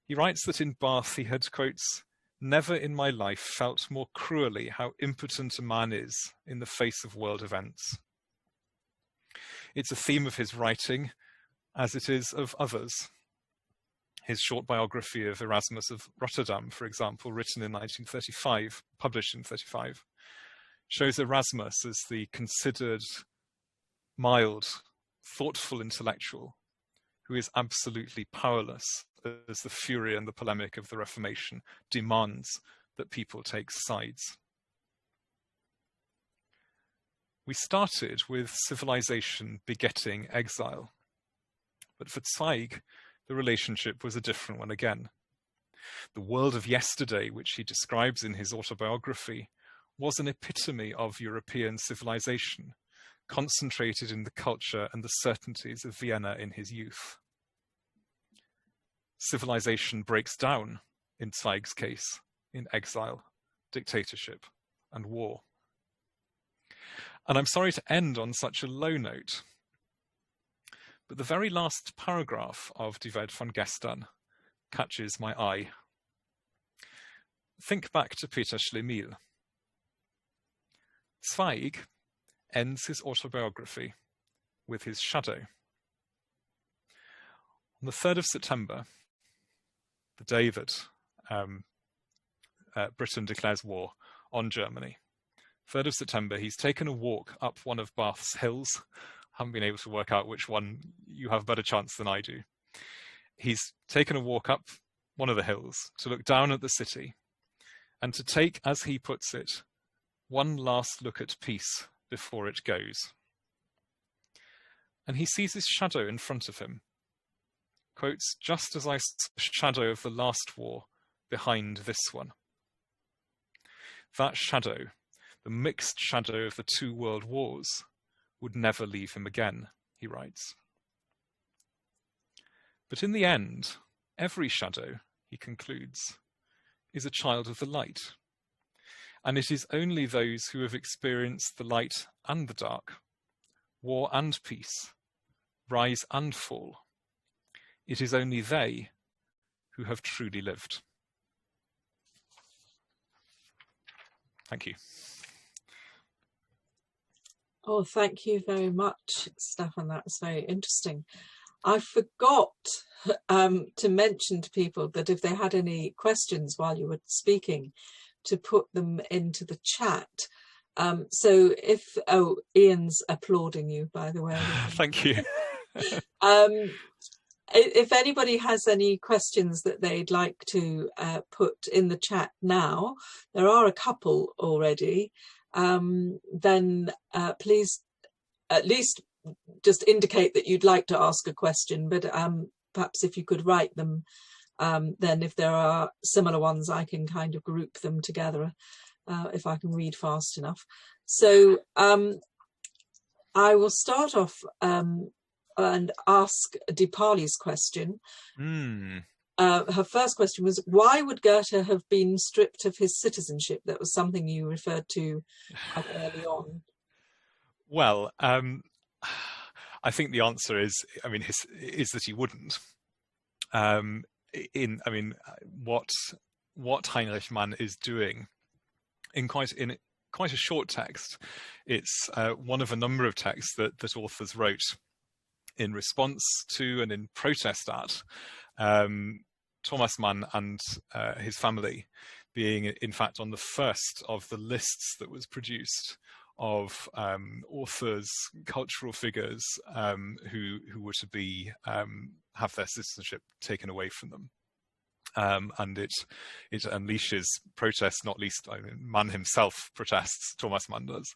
he writes that in Bath he had, quotes, never in my life felt more cruelly how impotent a man is in the face of world events. It's a theme of his writing, as it is of others. His short biography of Erasmus of Rotterdam, for example, written in 1935, published in 1935, shows Erasmus as the considered, mild, thoughtful intellectual who is absolutely powerless as the fury and the polemic of the Reformation demands that people take sides. We started with civilization begetting exile, but for Zweig, the relationship was a different one again. The world of yesterday, which he describes in his autobiography, was an epitome of European civilization, concentrated in the culture and the certainties of Vienna in his youth. Civilization breaks down, in Zweig's case, in exile, dictatorship, and war. And I'm sorry to end on such a low note, but the very last paragraph of Die Welt von Gestern catches my eye. Think back to Peter Schlemihl. Zweig ends his autobiography with his shadow. On the 3rd of September, the day that Britain declares war on Germany, 3rd of September, he's taken a walk up one of Bath's hills haven't been able to work out which one you have a better chance than I do. He's taken a walk up one of the hills to look down at the city and to take, as he puts it, one last look at peace before it goes. And he sees his shadow in front of him. Quotes, "Just as I saw the shadow of the last war behind this one." That shadow, the mixed shadow of the 2 world wars, would never leave him again, he writes. But in the end, every shadow, he concludes, is a child of the light. And it is only those who have experienced the light and the dark, war and peace, rise and fall. It is only they who have truly lived. Thank you. Oh, thank you very much, Stefan. That was very interesting. I forgot to mention to people that if they had any questions while you were speaking, to put them into the chat. So if, Ian's applauding you, by the way. Thank you. If anybody has any questions that they'd like to put in the chat now, there are a couple already, then please at least just indicate that you'd like to ask a question, but perhaps if you could write them, then if there are similar ones, I can kind of group them together if I can read fast enough. So I will start off and ask Deepali's question. Her first question was, why would Goethe have been stripped of his citizenship? That was something you referred to quite early on. Well, I think the answer is, is that he wouldn't. What Heinrich Mann is doing in quite a short text, it's one of a number of texts that authors wrote in response to and in protest at Thomas Mann and his family being, in fact, on the first of the lists that was produced of authors, cultural figures who were to be have their citizenship taken away from them. And it unleashes protests, not least Mann himself protests, Thomas Mann does.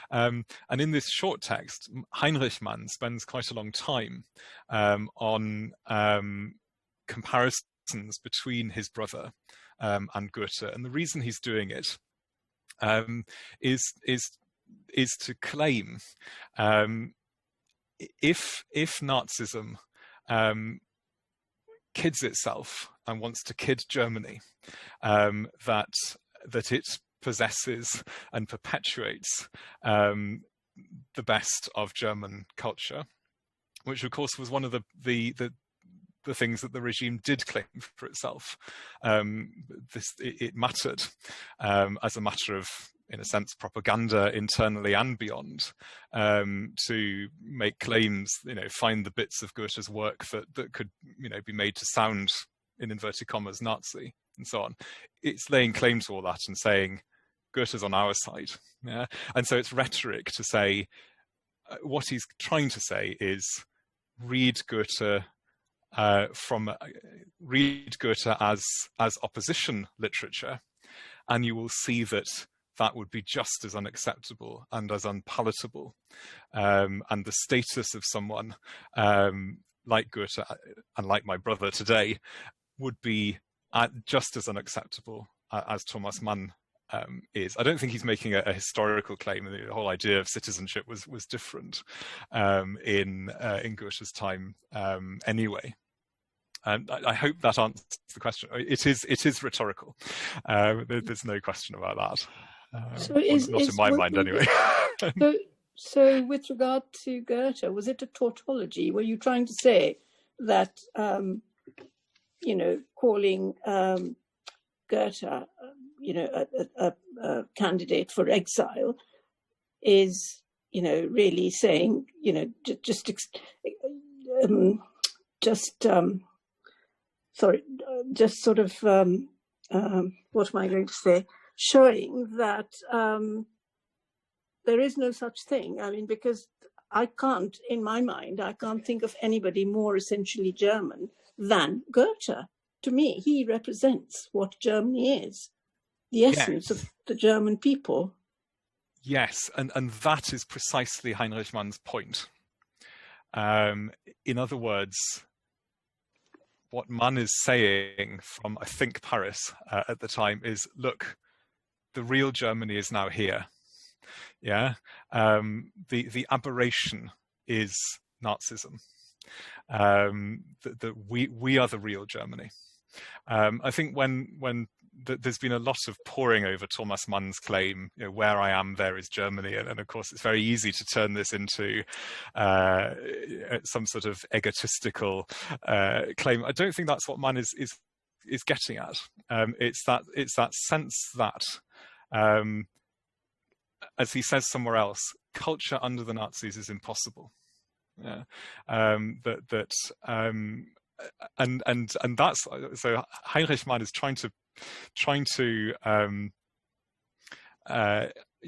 And in this short text, Heinrich Mann spends quite a long time on comparisons between his brother and Goethe. And the reason he's doing it is to claim if Nazism kids itself and wants to kid Germany, that it possesses and perpetuates the best of German culture, which of course was one of the things that the regime did claim for itself. It mattered as a matter of, in a sense, propaganda internally and beyond, to make claims, find the bits of Goethe's work that could, be made to sound, in inverted commas, Nazi, and so on. It's laying claim to all that and saying, Goethe's on our side. Yeah? And so it's rhetoric to say, what he's trying to say is, read Goethe as opposition literature, and you will see that would be just as unacceptable and as unpalatable. And the status of someone like Goethe and like my brother today would be just as unacceptable as Thomas Mann is. I don't think he's making a historical claim. The whole idea of citizenship was different in Goethe's time anyway. And I hope that answers the question. It is rhetorical. There's no question about that. So not in my mind, anyway. So with regard to Goethe, was it a tautology? Were you trying to say that, calling Goethe, a candidate for exile is, really saying, what am I going to say? Showing that there is no such thing. I mean, because I can't, in my mind, I can't think of anybody more essentially German than Goethe. To me, he represents what Germany is, the essence of the German people. Yes, and that is precisely Heinrich Mann's point. In other words, what Mann is saying from, I think, Paris at the time is, look, the real Germany is now here. Yeah, the aberration is Nazism. We are the real Germany. I think when there's been a lot of poring over Thomas Mann's claim, where I am, there is Germany, and of course it's very easy to turn this into some sort of egotistical claim. I don't think that's what Mann is getting at. It's that sense that, as he says somewhere else, culture under the Nazis is impossible. Yeah, and that's, so Heinrich Mann is trying to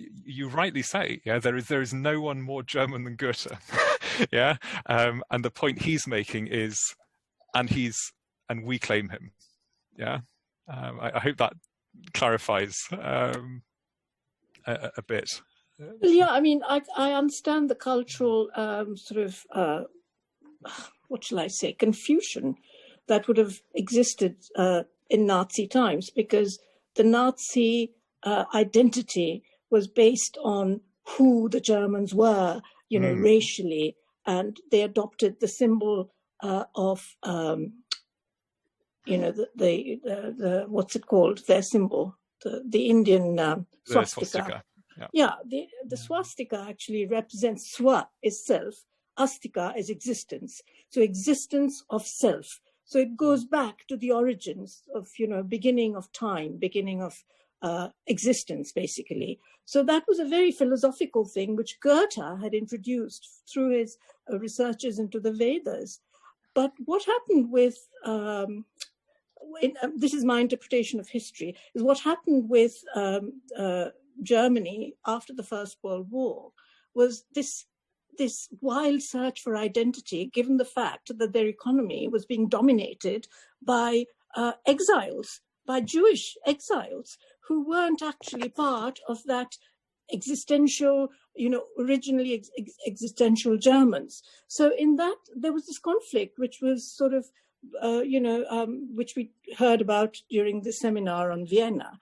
you rightly say, yeah, there is no one more German than Goethe. Yeah, and the point he's making is, and we claim him. Yeah, I hope that clarifies a bit. Well, yeah, I mean, I understand the cultural what shall I say, confusion that would have existed in Nazi times, because the Nazi identity was based on who the Germans were, racially, and they adopted the symbol of, the what's it called? Their symbol, the Indian swastika. Yeah, the swastika actually represents swa is self, astika is existence. So existence of self. So it goes back to the origins of, beginning of time, beginning of existence, basically. So that was a very philosophical thing, which Goethe had introduced through his researches into the Vedas. But what happened with, this is my interpretation of history, is what happened with Germany after the First World War was this wild search for identity, given the fact that their economy was being dominated by exiles, by Jewish exiles, who weren't actually part of that existential, originally existential Germans. So in that, there was this conflict, which was sort of, which we heard about during the seminar on Vienna,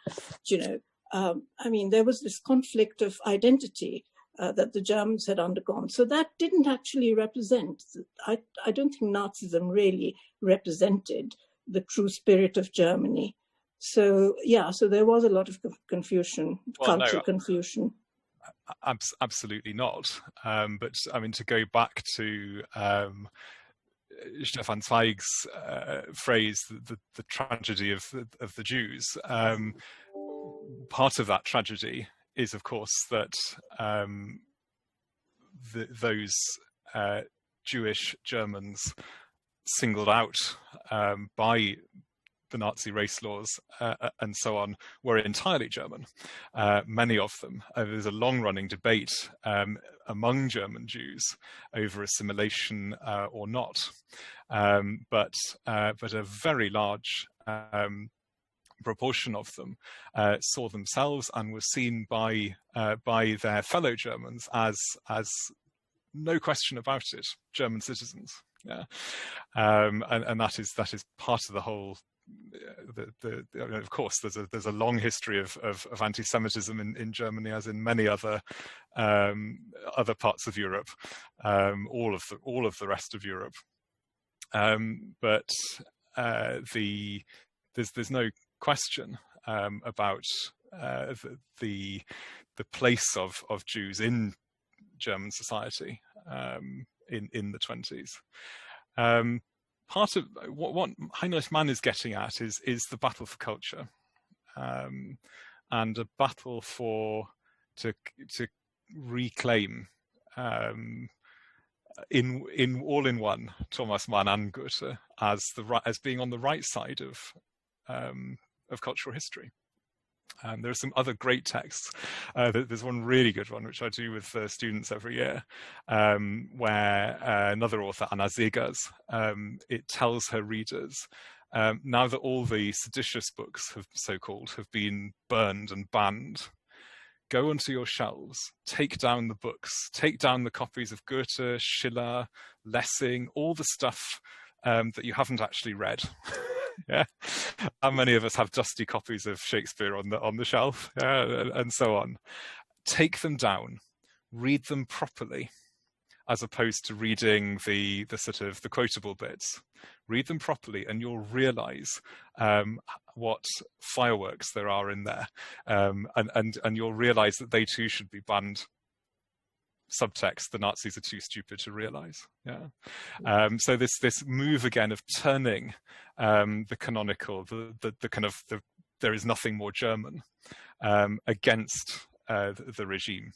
there was this conflict of identity that the Germans had undergone. So that didn't actually represent, I don't think Nazism really represented the true spirit of Germany. So, yeah, so there was a lot of confusion, cultural confusion. Absolutely not. But I mean, to go back to Stefan Zweig's phrase, the tragedy of the Jews, part of that tragedy is, of course, that those Jewish Germans singled out by the Nazi race laws and so on were entirely German. Many of them. There's a long-running debate among German Jews over assimilation or not, but a very large proportion of them saw themselves and were seen by their fellow Germans as no question about it, German citizens. Yeah, and that is part of the whole. Of course, there's a long history of anti-Semitism in Germany, as in many other parts of Europe, all of the rest of Europe. But there's no question about the place of Jews in German society in the 20s. Part of what Heinrich Mann is getting at is the battle for culture, and a battle to reclaim in all in one Thomas Mann and Goethe as being on the right side of cultural history. There are some other great texts. There's one really good one, which I do with students every year, where another author, Anna Zegers, it tells her readers, now that all the seditious books, so-called, have been burned and banned, go onto your shelves, take down the books, take down the copies of Goethe, Schiller, Lessing, all the stuff that you haven't actually read. Yeah, how many of us have dusty copies of Shakespeare on the shelf, and so on? Take them down, read them properly, as opposed to reading the sort of the quotable bits. Read them properly, and you'll realise what fireworks there are in there, and you'll realise that they too should be banned. Subtext: the Nazis are too stupid to realise. Yeah. So this move again of turning the canonical, the kind of there is nothing more German, against the regime.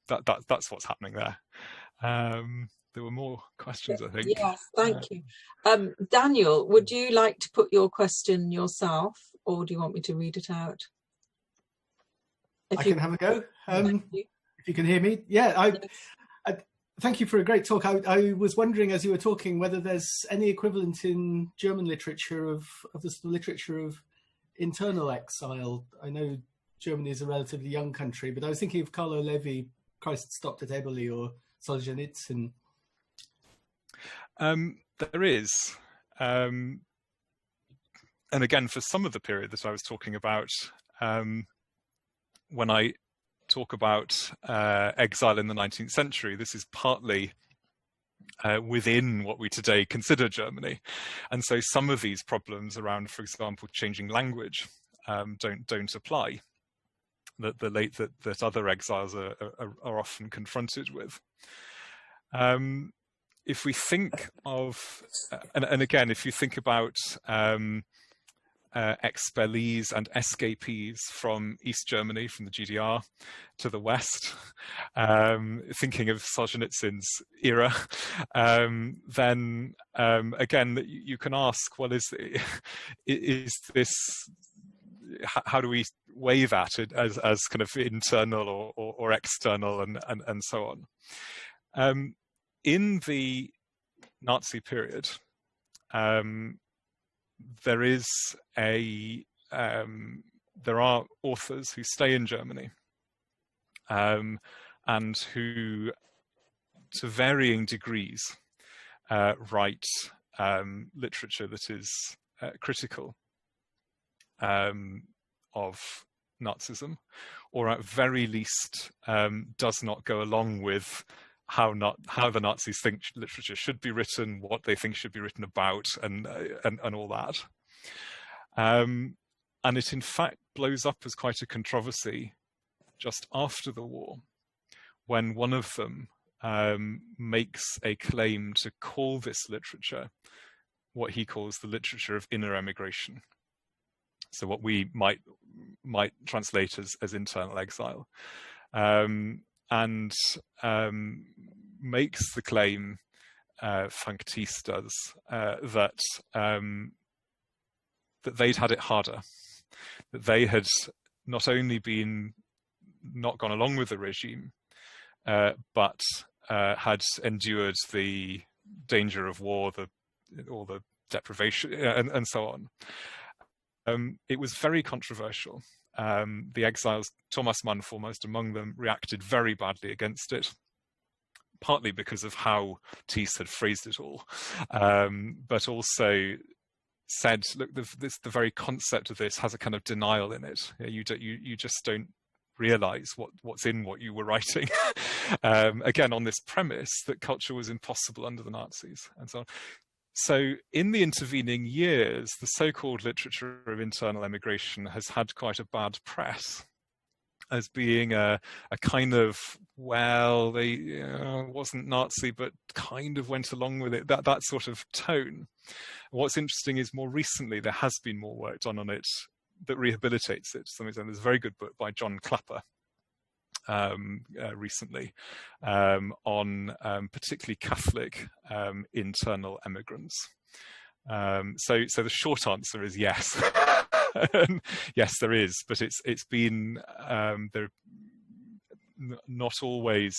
That's what's happening there. There were more questions, I think. Yes, thank you. Daniel, would you like to put your question yourself, or do you want me to read it out? I can have a go. If you can hear me. Yeah, I thank you for a great talk. I was wondering, as you were talking, whether there's any equivalent in German literature of the literature of internal exile. I know Germany is a relatively young country, but I was thinking of Carlo Levi, Christ Stopped at Eboli, or Solzhenitsyn. There is. And again, for some of the period that I was talking about, when I talk about exile in the 19th century, this is partly within what we today consider Germany. And so some of these problems around, for example, changing language don't apply, that other exiles are often confronted with. If we think of, and again, if you think about expellees and escapees from East Germany, from the GDR to the West, thinking of Solzhenitsyn's era, then again, you can ask, well, is this, how do we weigh that as kind of internal or external, and so on? In the Nazi period, there are authors who stay in Germany, and who, to varying degrees, write literature that is critical of Nazism, or at very least does not go along with how the Nazis think literature should be written, what they think should be written about, and all that. And it in fact blows up as quite a controversy just after the war, when one of them makes a claim to call this literature what he calls the literature of inner emigration. So what we might translate as internal exile. And makes the claim, Frank Thies does, that they'd had it harder, that they had not only not gone along with the regime, but had endured the danger of war, all the deprivation, and so on. It was very controversial. The exiles, Thomas Mann foremost among them, reacted very badly against it, partly because of how Thies had phrased it all, but also said, look, the very concept of this has a kind of denial in it. You just don't realize what's in what you were writing. Again, on this premise that culture was impossible under the Nazis, and so on. So in the intervening years, the so-called literature of internal emigration has had quite a bad press as being a kind of, well, they wasn't Nazi, but kind of went along with it, that sort of tone. What's interesting is more recently there has been more work done on it that rehabilitates it. So there's a very good book by John Clapper recently on particularly Catholic internal emigrants. So the short answer is yes. Yes, there is, but it's been there not always.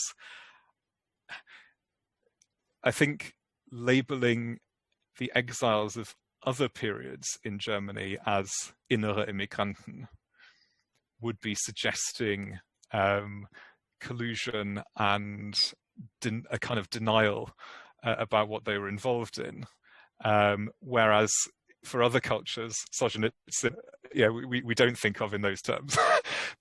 I think labeling the exiles of other periods in Germany as innere Immigranten would be suggesting collusion and a kind of denial about what they were involved in. Whereas for other cultures, Solzhenitsyn, we don't think of in those terms,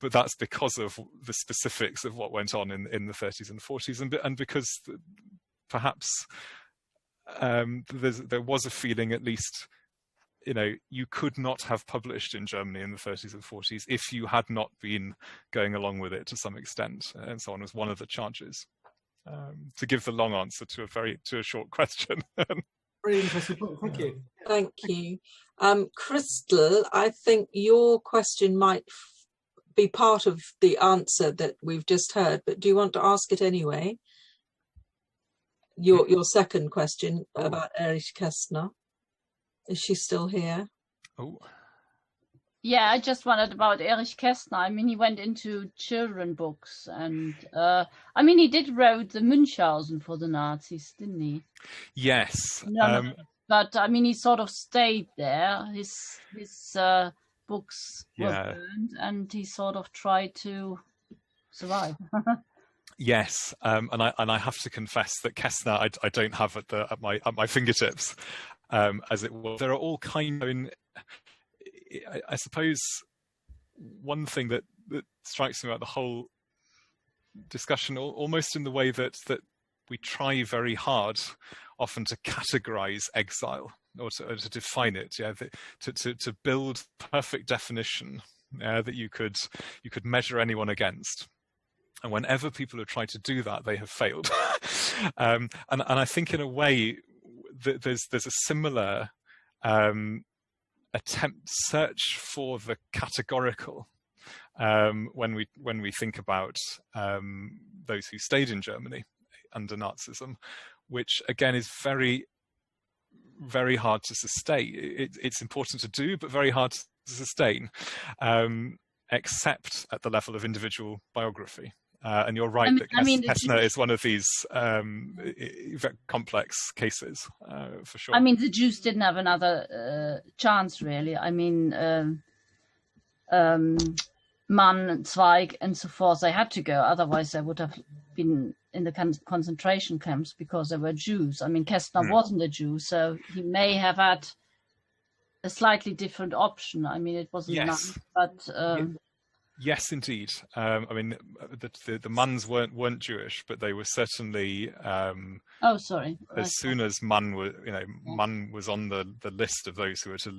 but that's because of the specifics of what went on in the 30s and 40s, and because perhaps there was a feeling, at least, you could not have published in Germany in the 30s and 40s if you had not been going along with it to some extent, and so on was one of the charges. To give the long answer to a short question. Very interesting point. Thank you. Thank you. Crystal, I think your question might be part of the answer that we've just heard, but do you want to ask it anyway? Your second question about Erich Kästner. Is she still here? Oh. Yeah, I just wondered about Erich Kästner. I mean, he went into children books, and I mean, he did wrote the Münchhausen for the Nazis, didn't he? Yes. But I mean, he sort of stayed there. His books were burned, and he sort of tried to survive. Yes, and I have to confess that Kästner I don't have at my fingertips, as it were. There are all kind of. I suppose one thing that strikes me about the whole discussion, almost in the way that we try very hard often to categorize exile or to define it, to build perfect definition that you could measure anyone against. And whenever people have tried to do that, they have failed. And I think in a way there's a similar search for the categorical when we think about those who stayed in Germany under Nazism, which again is very, very hard to sustain. It's important to do, but very hard to sustain, except at the level of individual biography. And you're right that Kästner is one of these very complex cases, for sure. I mean, the Jews didn't have another chance, really. I mean, Mann, Zweig, and so forth, they had to go. Otherwise, they would have been in the concentration camps because they were Jews. I mean, Kästner wasn't a Jew, so he may have had a slightly different option. I mean, it wasn't nice, but... Yes, indeed. I mean, the Manns weren't Jewish, but they were certainly. Oh, sorry. As soon as Mann was on the list of those who were to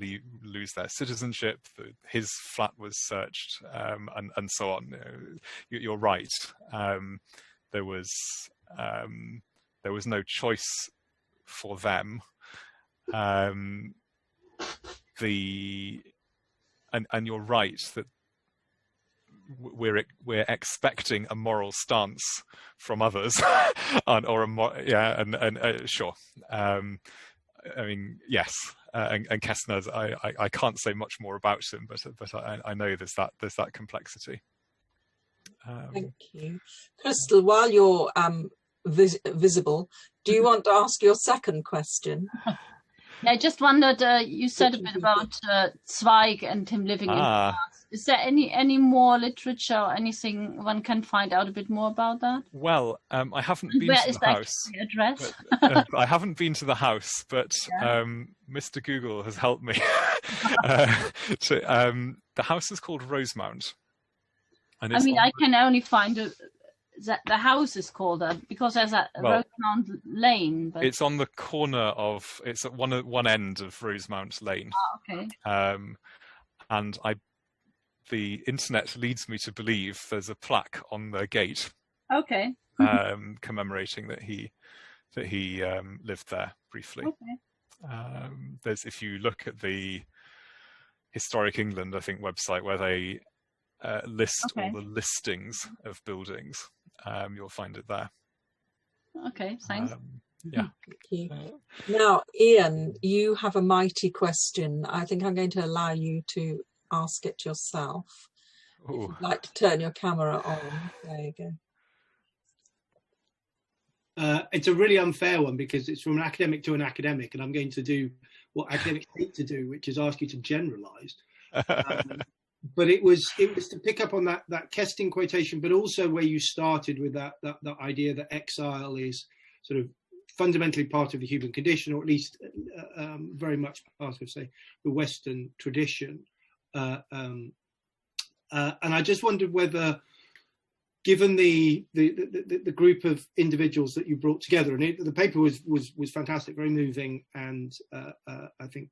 lose their citizenship, his flat was searched, and so on. You're right. There was no choice for them. And you're right that. We're expecting a moral stance from others, sure. I mean, yes, and Kästner's. I can't say much more about him, but I know there's that complexity. Thank you, Crystal. While you're visible, do you want to ask your second question? I just wondered. You said a bit about Zweig and him living in France. Is there any more literature or anything one can find out a bit more about that? Well, I haven't been to the house. Address? I haven't been to the house, but Mr. Google has helped me. The house is called Rosemount. And I can only find that the house is called that because there's a Rosemount Lane. But... It's on the corner of. It's at one end of Rosemount Lane. Oh, okay. And the internet leads me to believe there's a plaque on the gate. Okay. Commemorating that he lived there briefly. Okay. If you look at the Historic England, I think, website where they list all the listings of buildings, you'll find it there. Okay, thanks. Yeah. Thank you. Now, Ian, you have a mighty question. I think I'm going to allow you to ask it yourself. Ooh. If you'd like to turn your camera on, there you go. It's a really unfair one because it's from an academic to an academic, and I'm going to do what academics hate to do, which is ask you to generalise. But it was to pick up on that Kesting quotation, but also where you started with that idea that exile is sort of fundamentally part of the human condition, or at least very much part of, say, the Western tradition. And I just wondered whether, given the group of individuals that you brought together, and the paper was fantastic, very moving, and I think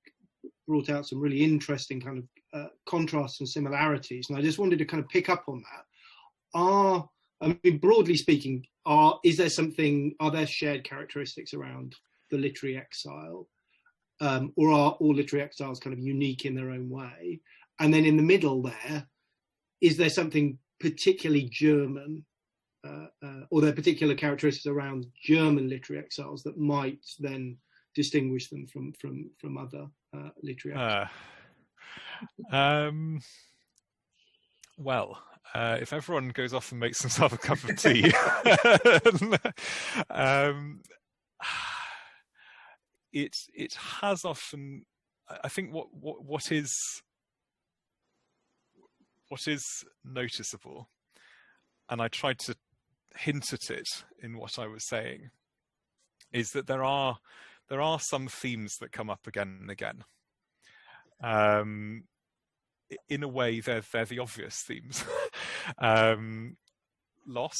brought out some really interesting kind of contrasts and similarities. And I just wanted to kind of pick up on that. I mean, broadly speaking, are there shared characteristics around the literary exile, or are all literary exiles kind of unique in their own way? And then in the middle there, is there something particularly German, or there are particular characteristics around German literary exiles that might then distinguish them from other literary exiles? Well, if everyone goes off and makes themselves a cup of tea, it has often, I think, what is noticeable, and I tried to hint at it in what I was saying, is that there are some themes that come up again and again. In a way, they're the obvious themes. Loss,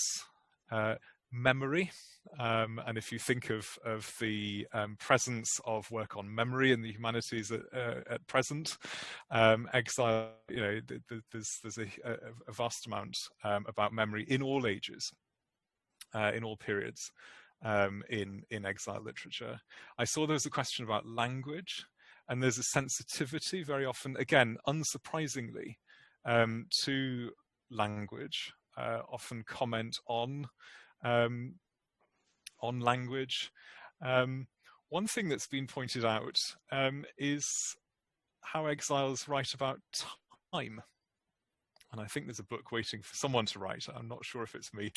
memory, and if you think of the presence of work on memory in the humanities at present, exile, there's a vast amount about memory in all ages, in all periods, in exile literature. I saw there was a question about language. And there's a sensitivity very often, again, unsurprisingly, to language. Often comment on language. One thing that's been pointed out is how exiles write about time. And I think there's a book waiting for someone to write. I'm not sure if it's me,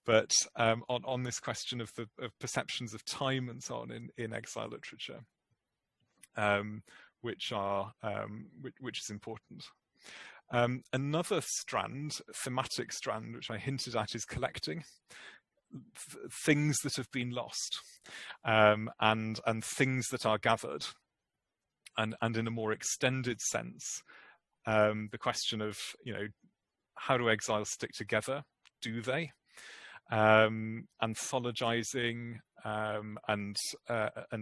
but on this question of perceptions of time and so on in exile literature. Which is important. Another thematic strand, which I hinted at, is collecting things that have been lost, and things that are gathered, and in a more extended sense, the question of how do exiles stick together? Do they? Anthologizing, and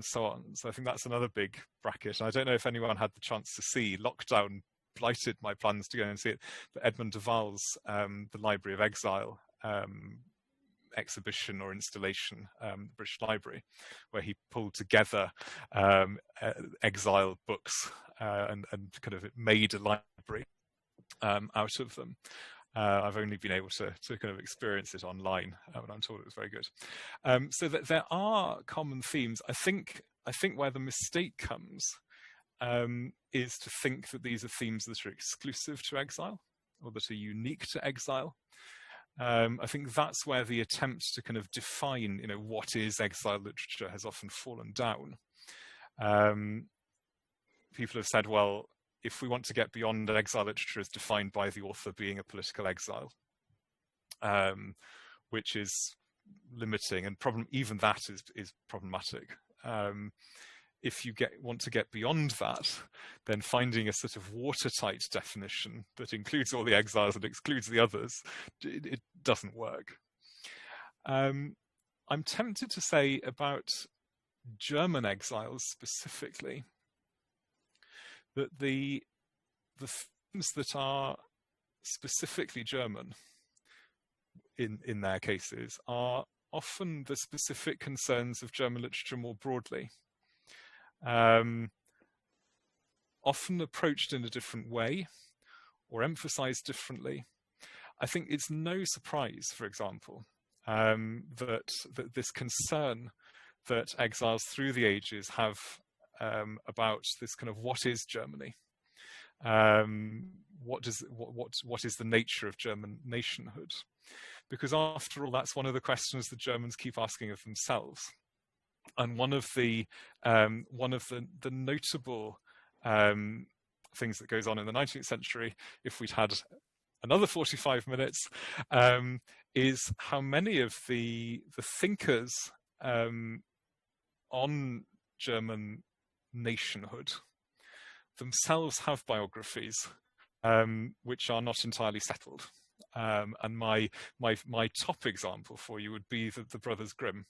so on. So I think that's another big bracket. I don't know if anyone had the chance to see. Lockdown blighted my plans to go and see it, but Edmund de Waal's The Library of Exile exhibition or installation, the British Library, where he pulled together exile books and kind of made a library out of them. I've only been able to kind of experience it online, and I'm told it was very good. So that there are common themes. I think where the mistake comes is to think that these are themes that are exclusive to exile or that are unique to exile. I think that's where the attempt to kind of define, what is exile literature has often fallen down. People have said, well, if we want to get beyond exile literature as defined by the author being a political exile, which is limiting, and even that is problematic. If you want to get beyond that, then finding a sort of watertight definition that includes all the exiles and excludes the others, it doesn't work. I'm tempted to say about German exiles specifically, that the themes that are specifically German in their cases are often the specific concerns of German literature more broadly. Often approached in a different way or emphasized differently. I think it's no surprise, for example, that this concern that exiles through the ages have about this kind of what is Germany, What is the nature of German nationhood? Because after all, that's one of the questions the Germans keep asking of themselves. And one of the notable things that goes on in the 19th century, if we'd had another 45 minutes, is how many of the thinkers on German nationhood themselves have biographies which are not entirely settled. And my top example for you would be the Brothers Grimm,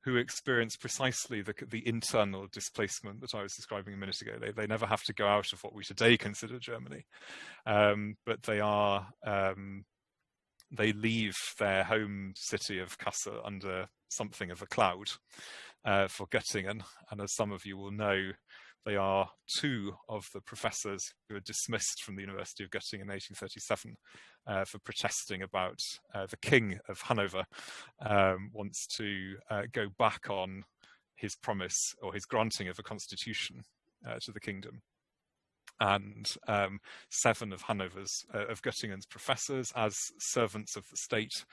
who experienced precisely the internal displacement that I was describing a minute ago. They never have to go out of what we today consider Germany, but they leave their home city of Kassel under something of a cloud for Göttingen. And as some of you will know, they are two of the professors who were dismissed from the University of Göttingen in 1837 for protesting about the King of Hanover wants to go back on his promise or his granting of a constitution to the kingdom. And 7 of of Göttingen's professors, as servants of the state,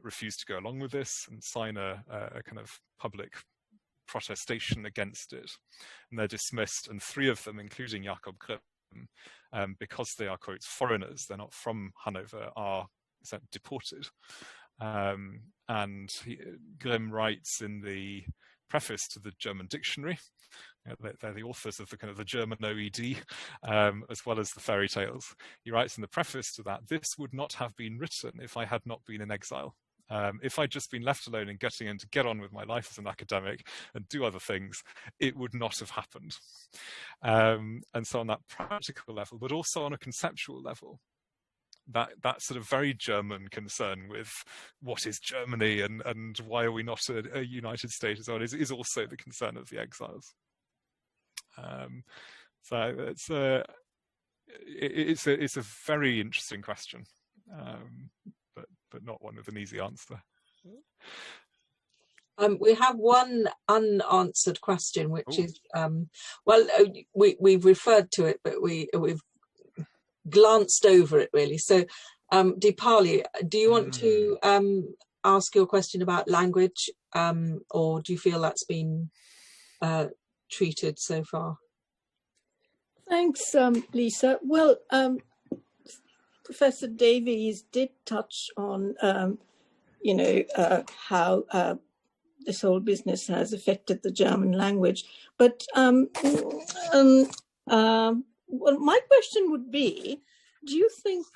refused to go along with this and sign a kind of public protestation against it, and they're dismissed. And 3 of them, including Jakob Grimm, because they are, quote, foreigners, they're not from Hanover, are deported. And Grimm writes in the preface to the German dictionary, they're the authors of the kind of the German OED, as well as the fairy tales. He writes in the preface to that, "This would not have been written if I had not been in exile. If I'd just been left alone in Göttingen to get on with my life as an academic and do other things, it would not have happened." And so on that practical level, but also on a conceptual level, that sort of very German concern with what is Germany and why are we not a united state and so on is also the concern of the exiles. So it's a very interesting question, but not one with an easy answer. We have one unanswered question, which is, we've referred to it, but we've glanced over it really. So, Deepali, do you want to ask your question about language, or do you feel that's been treated so far? Thanks, Lisa. Well, Professor Davies did touch on, how this whole business has affected the German language. But well, my question would be, do you think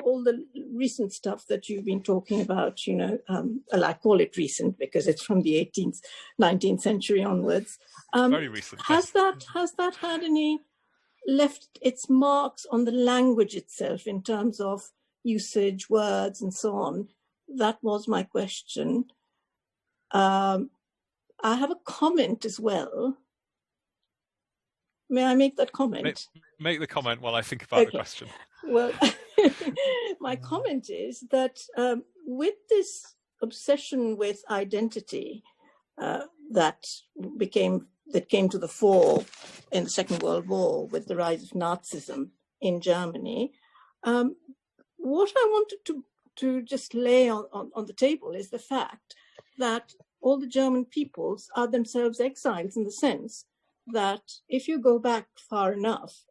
all the recent stuff that you've been talking about, I call it recent because it's from the 18th, 19th century onwards. Very recent. Has that had any left its marks on the language itself in terms of usage, words, and so on? That was my question. I have a comment as well. May I make that comment? Make the comment while I think about the question. Well, my comment is that with this obsession with identity that came to the fore in the Second World War with the rise of Nazism in Germany, what I wanted to just lay on the table is the fact that all the German peoples are themselves exiles, in the sense that if you go back far enough,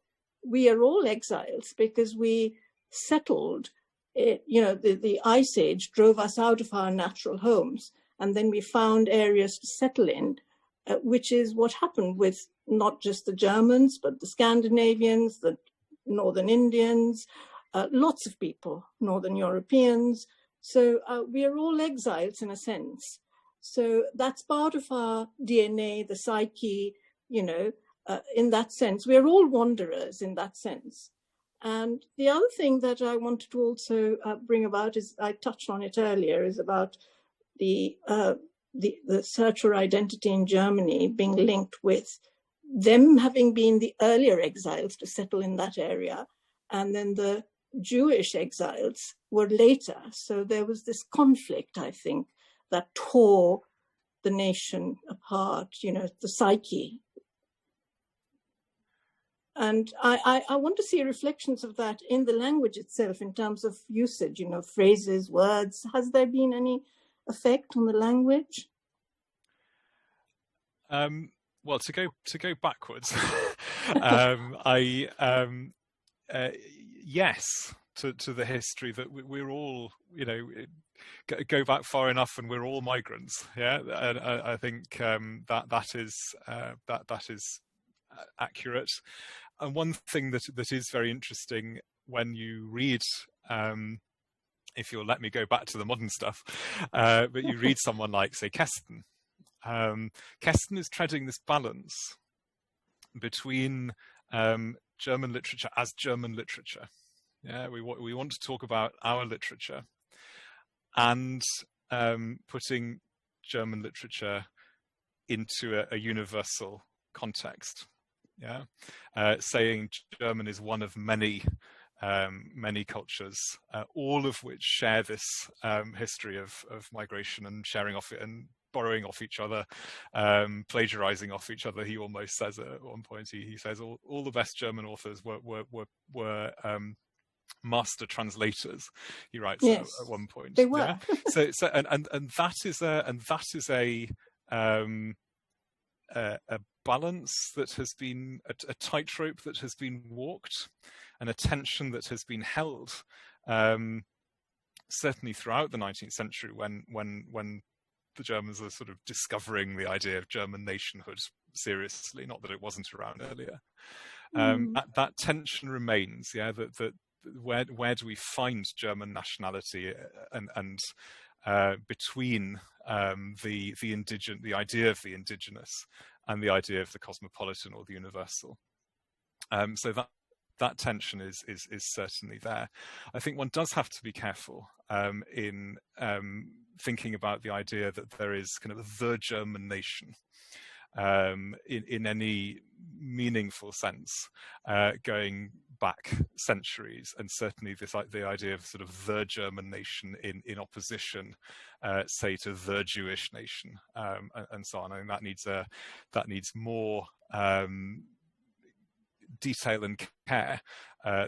we are all exiles because we settled, the Ice Age drove us out of our natural homes, and then we found areas to settle in, which is what happened with not just the Germans, but the Scandinavians, the Northern Indians, lots of people, Northern Europeans. So we are all exiles in a sense. So that's part of our DNA, the psyche, in that sense. We're all wanderers in that sense. And the other thing that I wanted to also bring about is, I touched on it earlier, is about the search for identity in Germany being linked with them having been the earlier exiles to settle in that area, and then the Jewish exiles were later. So there was this conflict, I think, that tore the nation apart, the psyche. And I want to see reflections of that in the language itself in terms of usage, phrases, words. Has there been any effect on the language? Well, to go backwards, yes, to the history that we're all, go back far enough and we're all migrants. Yeah, and I think that is accurate. And one thing that is very interesting when you read, if you'll let me go back to the modern stuff, but you read someone like, say, Keston. Keston is treading this balance between German literature as German literature. Yeah, we want to talk about our literature, and putting German literature into a universal context. Yeah, saying German is one of many cultures, all of which share this history of migration and sharing off it and borrowing off each other, plagiarizing off each other. He almost says at one point, he says all the best German authors were master translators. He writes, yes, at one point. They were. Yeah? So and that is a balance that has been a tightrope that has been walked, and a tension that has been held, certainly throughout the 19th century, when the Germans are sort of discovering the idea of German nationhood seriously. Not that it wasn't around earlier. That tension remains. Yeah, that where do we find German nationality and between the idea of the indigenous and the idea of the cosmopolitan or the universal. So that tension is certainly there. I think one does have to be careful in thinking about the idea that there is kind of the German nation in any meaningful sense, going back centuries, and certainly the idea of sort of the German nation in opposition, say, to the Jewish nation, and so on. I mean, that needs more detail and care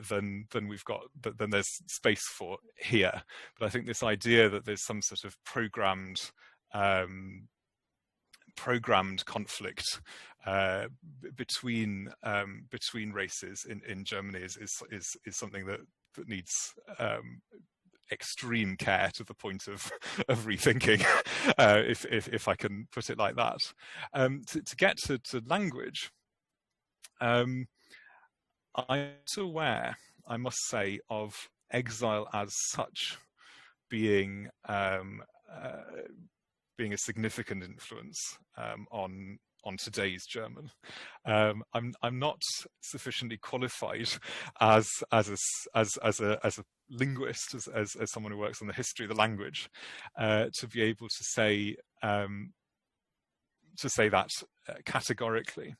than we've got, than there's space for here. But I think this idea that there's some sort of programmed conflict between races in Germany is something that needs extreme care, to the point of rethinking, if I can put it like that. To get to language, I'm aware, I must say, of Exile as such being a significant influence on today's German. I'm not sufficiently qualified as a linguist, as someone who works on the history of the language, to be able to say that categorically.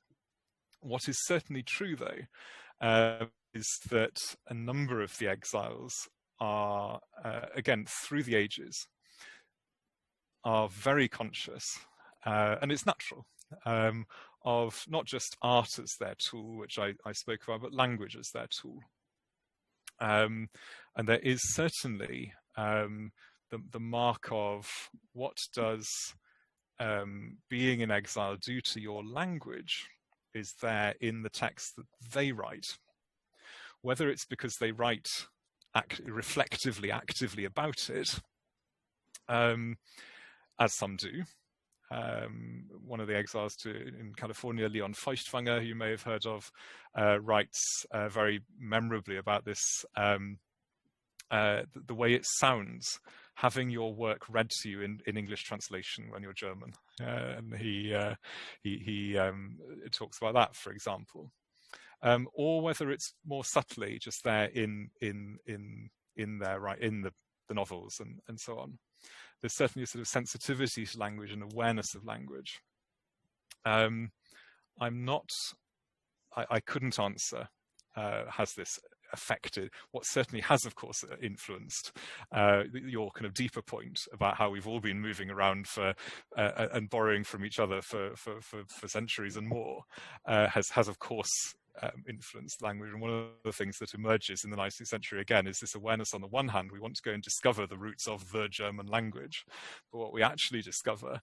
What is certainly true, though, is that a number of the exiles are, again, through the ages, are very conscious, and it's natural, of not just art as their tool, which I spoke about, but language as their tool. And there is certainly the mark of what does being in exile do to your language is there in the text that they write. Whether it's because they write reflectively, actively about it, as some do. One of the exiles in California, Leon Feuchtwanger, who you may have heard of, writes very memorably about this, the way it sounds, having your work read to you in English translation when you're German. And he talks about that, for example. Or whether it's more subtly just there in there, right, in the novels and so on. There's certainly a sort of sensitivity to language and awareness of language. I couldn't answer, has this affected? What certainly has, of course, influenced your kind of deeper point about how we've all been moving around and borrowing from each other for centuries and more, has of course influenced language. And one of the things that emerges in the 19th century, again, is this awareness on the one hand, we want to go and discover the roots of the German language. But what we actually discover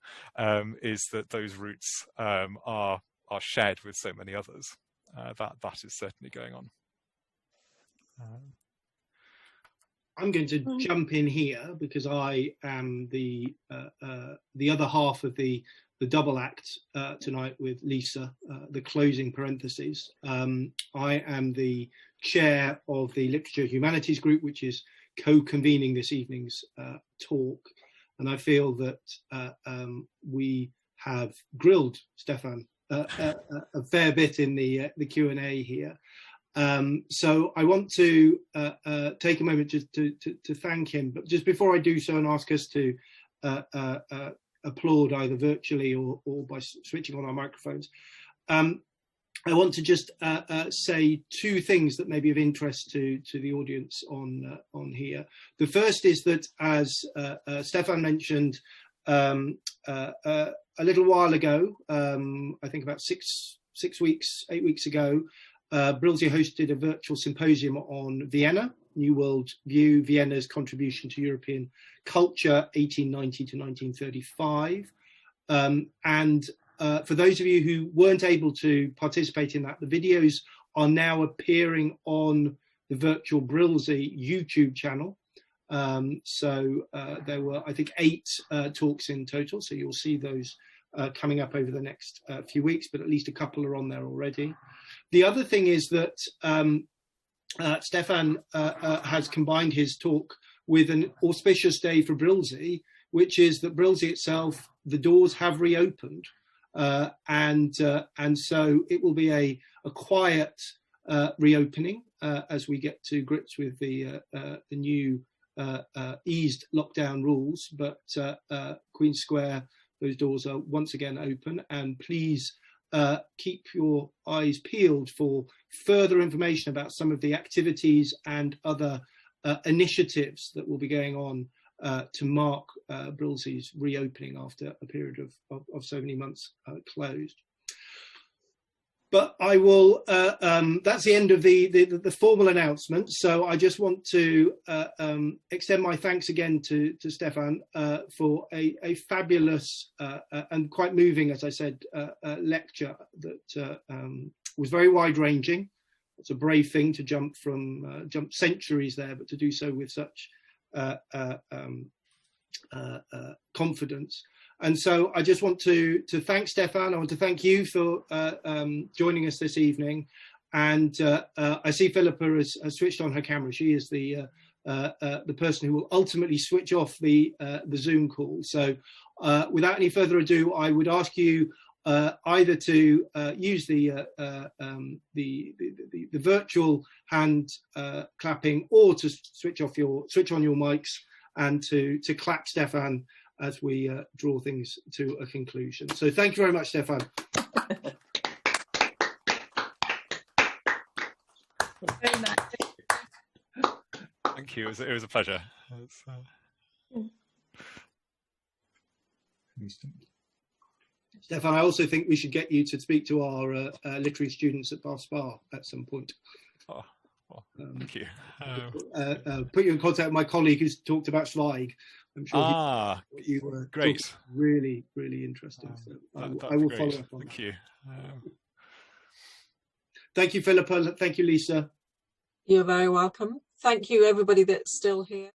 is that those roots are shared with so many others. That is certainly going on. I'm going to jump in here because I am the other half of the double act tonight with Lisa, the closing parentheses. I am the chair of the Literature Humanities group, which is co-convening this evening's talk. And I feel that we have grilled Stefan a fair bit in the Q&A here. So I want to take a moment just to thank him, but just before I do so and ask us to applaud either virtually or by switching on our microphones, I want to just say two things that may be of interest to the audience on here. The first is that, as Stefan mentioned a little while ago, I think about 8 weeks ago, Brilsey hosted a virtual symposium on Vienna, New World View, Vienna's contribution to European culture, 1890 to 1935. And for those of you who weren't able to participate in that, the videos are now appearing on the virtual Brilsey YouTube channel. So there were, I think, 8 talks in total. So you'll see those coming up over the next few weeks, but at least a couple are on there already. The other thing is that Stefan has combined his talk with an auspicious day for Brilsey, which is that Brilsey itself, the doors have reopened. And so it will be a quiet reopening as we get to grips with the new eased lockdown rules. But Queen Square, those doors are once again open, and please keep your eyes peeled for further information about some of the activities and other initiatives that will be going on to mark Brilsey's reopening after a period of so many months closed. But I will, that's the end of the formal announcement. So I just want to extend my thanks again to Stefan for a fabulous and quite moving, as I said, lecture that was very wide ranging. It's a brave thing to jump centuries there, but to do so with such confidence. And so I just want to thank Stefan. I want to thank you for joining us this evening. And I see Philippa has switched on her camera. She is the person who will ultimately switch off the Zoom call. So without any further ado, I would ask you either to use the virtual hand clapping, or to switch on your mics and to clap Stefan as we draw things to a conclusion. So thank you very much, Stefan. Very much. Thank you. It was a pleasure. Stefan, I also think we should get you to speak to our literary students at Bath Spa at some point. Oh, well, thank you. Put you in contact with my colleague who's talked about Zweig. I'm sure you were great. Really, really interesting. So I will follow up on that. Thank you. Thank you, Philippa. Thank you, Lisa. You're very welcome. Thank you, everybody that's still here.